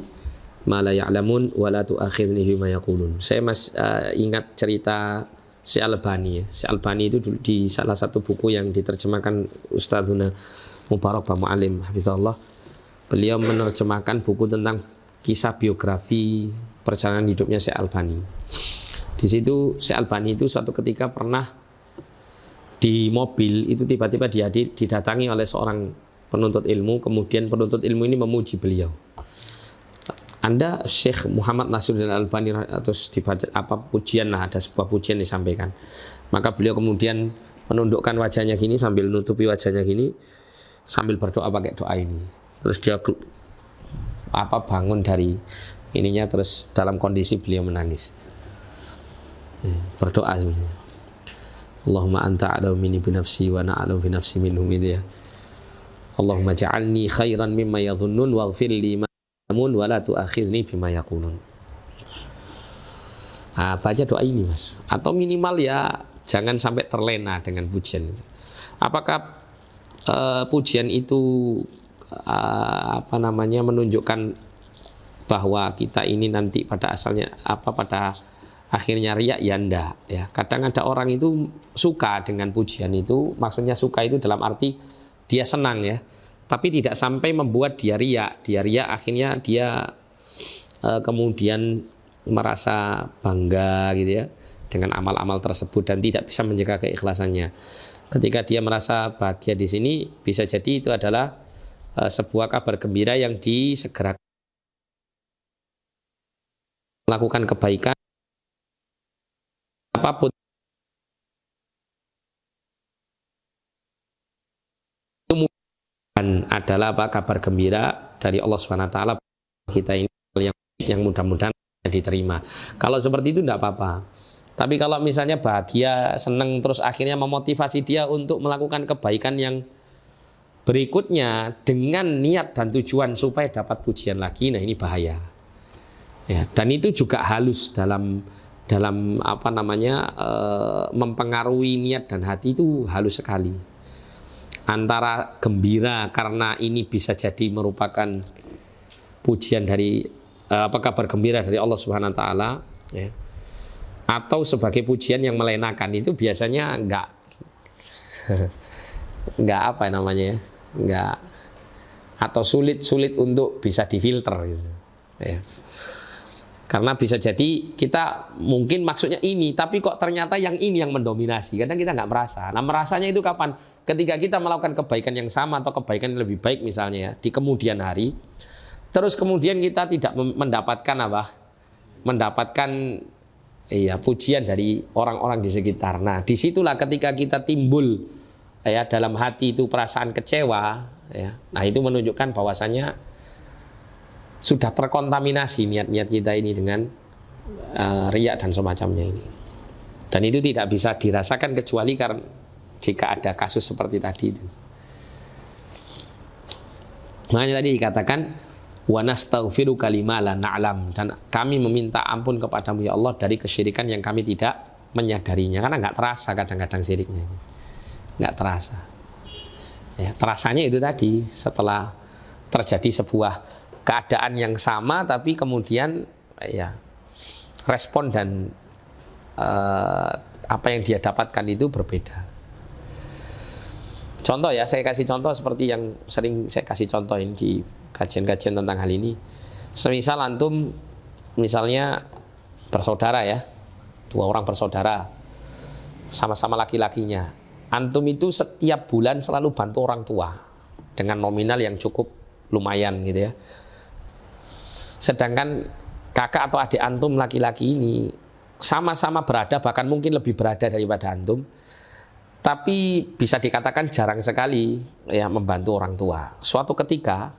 Speaker 2: ma la ya'lamun wa la tu'akhidhni bima yaqulun. Saya ingat cerita Syekh Albani ya. Syekh Albani itu di salah satu buku yang diterjemahkan Ustadzuna Mubarak Pak Mu'alim hafizahullah. Beliau menerjemahkan buku tentang kisah biografi perjalanan hidupnya Syekh Albani. Di situ Syekh Albani itu suatu ketika pernah di mobil itu tiba-tiba dia didatangi oleh seorang penuntut ilmu, kemudian penuntut ilmu ini memuji beliau. Anda Syekh Muhammad Nasiruddin Albani atau dibaca apa pujian lah, ada sebuah pujian disampaikan. Maka beliau kemudian menundukkan wajahnya gini sambil nutupi wajahnya gini sambil berdoa pakai doa ini. Terus dia bangun dari ininya terus dalam kondisi beliau menangis. Berdoa sebenarnya. Allahumma anta a'lamu minni bi nafsi wa ana a'lamu bi nafsi minhum itu ya. Allahumma ja'alni khairan mimma yadhunnun waghfir li wa la tu'akhidhni bima yaqulun. Baca doa ini Mas. Atau minimal ya jangan sampai terlena dengan pujian itu. Apakah pujian itu menunjukkan bahwa kita ini nanti pada asalnya pada akhirnya riya? Ya enggak ya. Kadang ada orang itu suka dengan pujian itu, maksudnya suka itu dalam arti dia senang ya. Tapi tidak sampai membuat dia riya. Dia riya akhirnya dia kemudian merasa bangga gitu ya dengan amal-amal tersebut dan tidak bisa menjaga keikhlasannya. Ketika dia merasa bahagia di sini, bisa jadi itu adalah sebuah kabar gembira yang disegerakan melakukan kebaikan apapun. Adalah kabar gembira dari Allah Subhanahu wa taala kita ini yang mudah-mudahan diterima. Kalau seperti itu tidak apa-apa. Tapi kalau misalnya bahagia, senang terus akhirnya memotivasi dia untuk melakukan kebaikan yang berikutnya dengan niat dan tujuan supaya dapat pujian lagi, nah ini bahaya. Ya, dan itu juga halus dalam mempengaruhi niat dan hati itu halus sekali. Antara gembira karena ini bisa jadi merupakan pujian dari kabar gembira dari Allah Subhanahu wa taala ya, atau sebagai pujian yang melenakan, itu biasanya enggak atau sulit untuk bisa difilter gitu ya. Karena bisa jadi kita mungkin maksudnya ini, tapi kok ternyata yang ini yang mendominasi. Kadang kita nggak merasa. Nah merasanya itu kapan? Ketika kita melakukan kebaikan yang sama atau kebaikan yang lebih baik misalnya ya, di kemudian hari. Terus kemudian kita tidak mendapatkan pujian dari orang-orang di sekitar. Nah disitulah ketika kita timbul ya dalam hati itu perasaan kecewa ya. Nah itu menunjukkan bahwasanya sudah terkontaminasi niat-niat kita ini dengan riya dan semacamnya ini. Dan itu tidak bisa dirasakan kecuali karena jika ada kasus seperti tadi itu. Makanya tadi dikatakan Wa nastaghfiruka lima la na'lam, dan kami meminta ampun kepadamu ya Allah dari kesyirikan yang kami tidak menyadarinya. Karena nggak terasa kadang-kadang syiriknya ini, nggak terasa. Ya, terasanya itu tadi setelah terjadi sebuah keadaan yang sama, tapi kemudian ya respon dan apa yang dia dapatkan itu berbeda. Contoh ya, saya kasih contoh seperti yang sering saya kasih contohin di kajian-kajian tentang hal ini. Semisal antum misalnya bersaudara ya, 2 orang bersaudara, sama-sama laki-lakinya. Antum itu setiap bulan selalu bantu orang tua dengan nominal yang cukup lumayan gitu ya. Sedangkan kakak atau adik antum laki-laki ini sama-sama berada, bahkan mungkin lebih berada daripada antum, tapi bisa dikatakan jarang sekali ya membantu orang tua. Suatu ketika,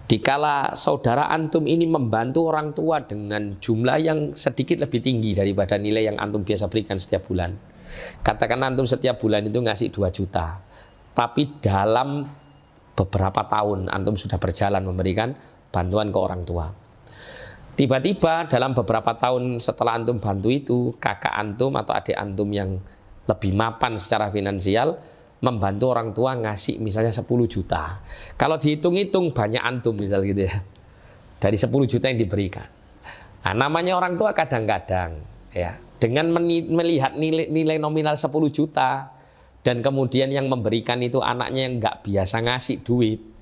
Speaker 2: dikala saudara antum ini membantu orang tua dengan jumlah yang sedikit lebih tinggi daripada nilai yang antum biasa berikan setiap bulan. Katakan antum setiap bulan itu ngasih 2 juta, tapi dalam beberapa tahun antum sudah berjalan memberikan bantuan ke orang tua. Tiba-tiba dalam beberapa tahun setelah antum bantu itu, kakak antum atau adik antum yang lebih mapan secara finansial membantu orang tua ngasih misalnya 10 juta. Kalau dihitung-hitung banyak antum misal gitu ya, dari 10 juta yang diberikan. Nah, namanya orang tua kadang-kadang ya, dengan melihat nilai nominal 10 juta dan kemudian yang memberikan itu anaknya yang nggak biasa ngasih duit,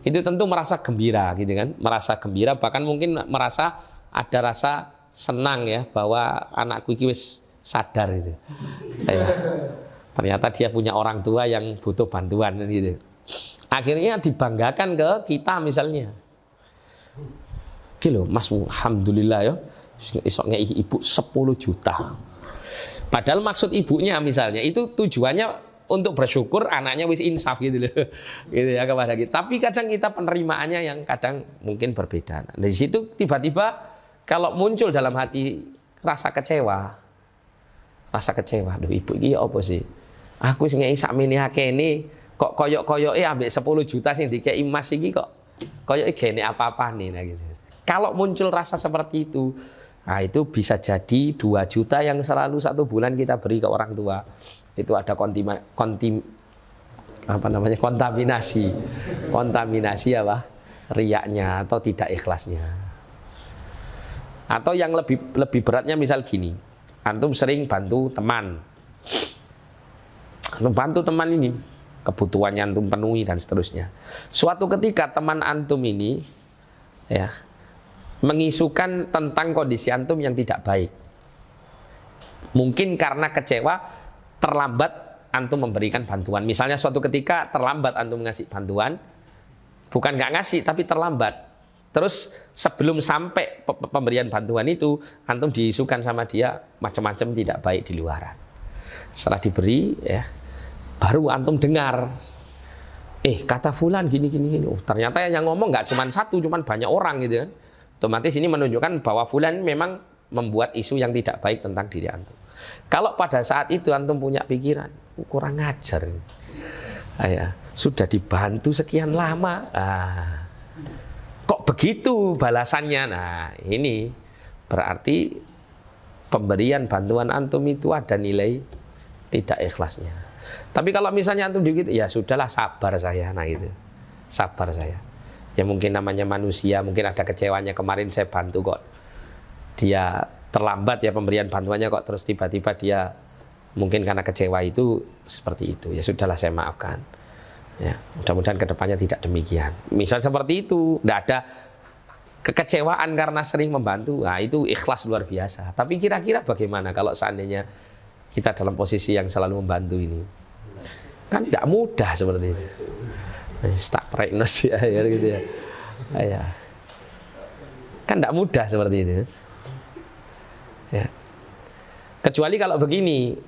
Speaker 2: itu tentu merasa gembira gitu kan, merasa gembira, bahkan mungkin merasa ada rasa senang ya bahwa anakku iki wis sadar itu. Ya, ternyata dia punya orang tua yang butuh bantuan gitu. Akhirnya dibanggakan ke kita misalnya. Gitu, Mas, alhamdulillah ya, isok ngei ibu 10 juta. Padahal maksud ibunya misalnya itu tujuannya untuk bersyukur anaknya wis insaf gitu loh, gitu ya kepada kita. Tapi kadang kita penerimaannya yang kadang mungkin berbeda. Nah, di situ tiba-tiba kalau muncul dalam hati rasa kecewa, duh ibu ini apa sih? Aku sing ngei sakmene akeh ini kok koyok-koyoke ambek 10 juta sing dikei Mas iki kok koyoke gene apa-apa nih, nah gitu. Kalau muncul rasa seperti itu, nah itu bisa jadi 2 juta yang selalu 1 bulan kita beri ke orang tua. Itu ada kontaminasi apa? Riyaknya atau tidak ikhlasnya. Atau yang lebih beratnya misal gini, antum sering bantu teman. Antum bantu teman ini, kebutuhannya antum penuhi dan seterusnya. Suatu ketika teman antum ini ya mengisukan tentang kondisi antum yang tidak baik. Mungkin karena kecewa terlambat antum memberikan bantuan. Misalnya suatu ketika terlambat antum ngasih bantuan, bukan nggak ngasih tapi terlambat. Terus sebelum sampai pemberian bantuan itu, antum diisukan sama dia macam-macam tidak baik di luaran. Setelah diberi, ya, baru antum dengar, kata fulan gini. Oh, ternyata yang ngomong nggak cuma satu, cuma banyak orang gitu kan. Otomatis ini menunjukkan bahwa fulan memang membuat isu yang tidak baik tentang diri antum. Kalau pada saat itu antum punya pikiran kurang ajar, sudah dibantu sekian lama, kok begitu balasannya? Nah, ini berarti pemberian bantuan antum itu ada nilai tidak ikhlasnya. Tapi kalau misalnya antum begitu, ya sudahlah, sabar saya, nah itu, sabar saya. Ya mungkin namanya manusia, mungkin ada kecewanya, kemarin saya bantu kok dia terlambat ya pemberian bantuannya, kok terus tiba-tiba dia mungkin karena kecewa itu seperti itu. Ya sudahlah, saya maafkan. Ya, mudah-mudahan kedepannya tidak demikian. Misal seperti itu, tidak ada kekecewaan karena sering membantu. Nah, itu ikhlas luar biasa. Tapi kira-kira bagaimana kalau seandainya kita dalam posisi yang selalu membantu ini? Kan tidak mudah seperti itu. Tak preknos ya, gitu ya. Ya. Kan tidak mudah seperti itu. Ya. Kecuali kalau begini,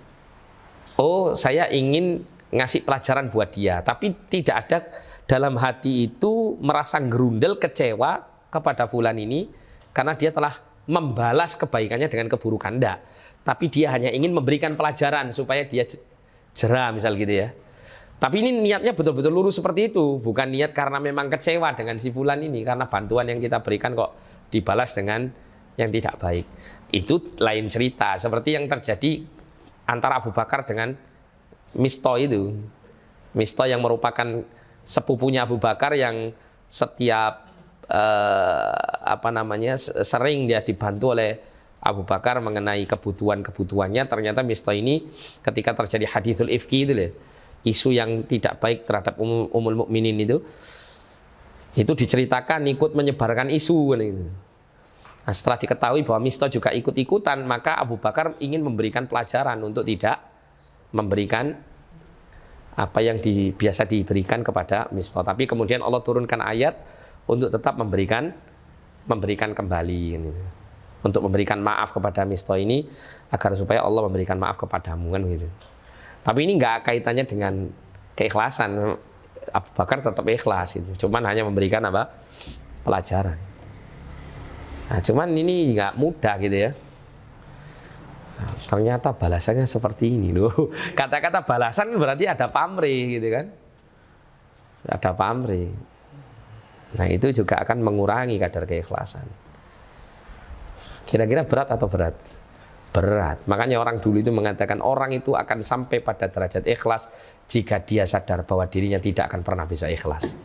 Speaker 2: saya ingin ngasih pelajaran buat dia, tapi tidak ada dalam hati itu merasa gerundel kecewa kepada fulan ini karena dia telah membalas kebaikannya dengan keburukan. Enggak, tapi dia hanya ingin memberikan pelajaran supaya dia jera misal gitu ya. Tapi ini niatnya betul-betul lurus seperti itu, bukan niat karena memang kecewa dengan si fulan ini karena bantuan yang kita berikan kok dibalas dengan yang tidak baik. Itu lain cerita, seperti yang terjadi antara Abu Bakar dengan Misto itu. Misto yang merupakan sepupunya Abu Bakar yang setiap sering dia dibantu oleh Abu Bakar mengenai kebutuhannya. Ternyata Misto ini ketika terjadi hadithul ifki itu isu yang tidak baik terhadap Ummul Mukminin itu diceritakan ikut menyebarkan isu gitu. Nah, setelah diketahui bahwa Misto juga ikut-ikutan, maka Abu Bakar ingin memberikan pelajaran untuk tidak memberikan apa yang biasa diberikan kepada Misto. Tapi kemudian Allah turunkan ayat untuk tetap memberikan kembali gitu. Untuk memberikan maaf kepada Misto ini agar supaya Allah memberikan maaf kepadamu kan gitu. Tapi ini nggak kaitannya dengan keikhlasan. Abu Bakar tetap ikhlas itu. Cuman hanya memberikan pelajaran. Nah, cuman ini nggak mudah gitu ya. Nah, ternyata balasannya seperti ini loh. Kata-kata balasan berarti ada pamrih gitu kan. Ada pamrih. Nah, itu juga akan mengurangi kadar keikhlasan. Kira-kira berat atau berat? Berat. Makanya orang dulu itu mengatakan orang itu akan sampai pada derajat ikhlas jika dia sadar bahwa dirinya tidak akan pernah bisa ikhlas.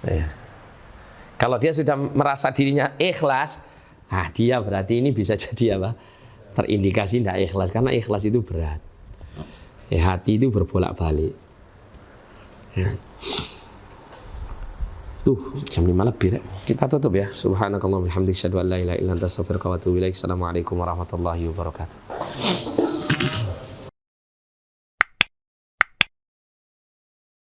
Speaker 2: Ya. Kalau dia sudah merasa dirinya ikhlas, dia berarti ini bisa jadi terindikasi tidak ikhlas, karena ikhlas itu berat. Ya, hati itu berbolak-balik. Ya. Jam 5 lebih. Kita tutup ya. Subhanakallahumma wa bihamdika asyhadu an la ilaha illa anta astaghfiruka wa atubu ilaik. Assalamualaikum warahmatullahi wabarakatuh.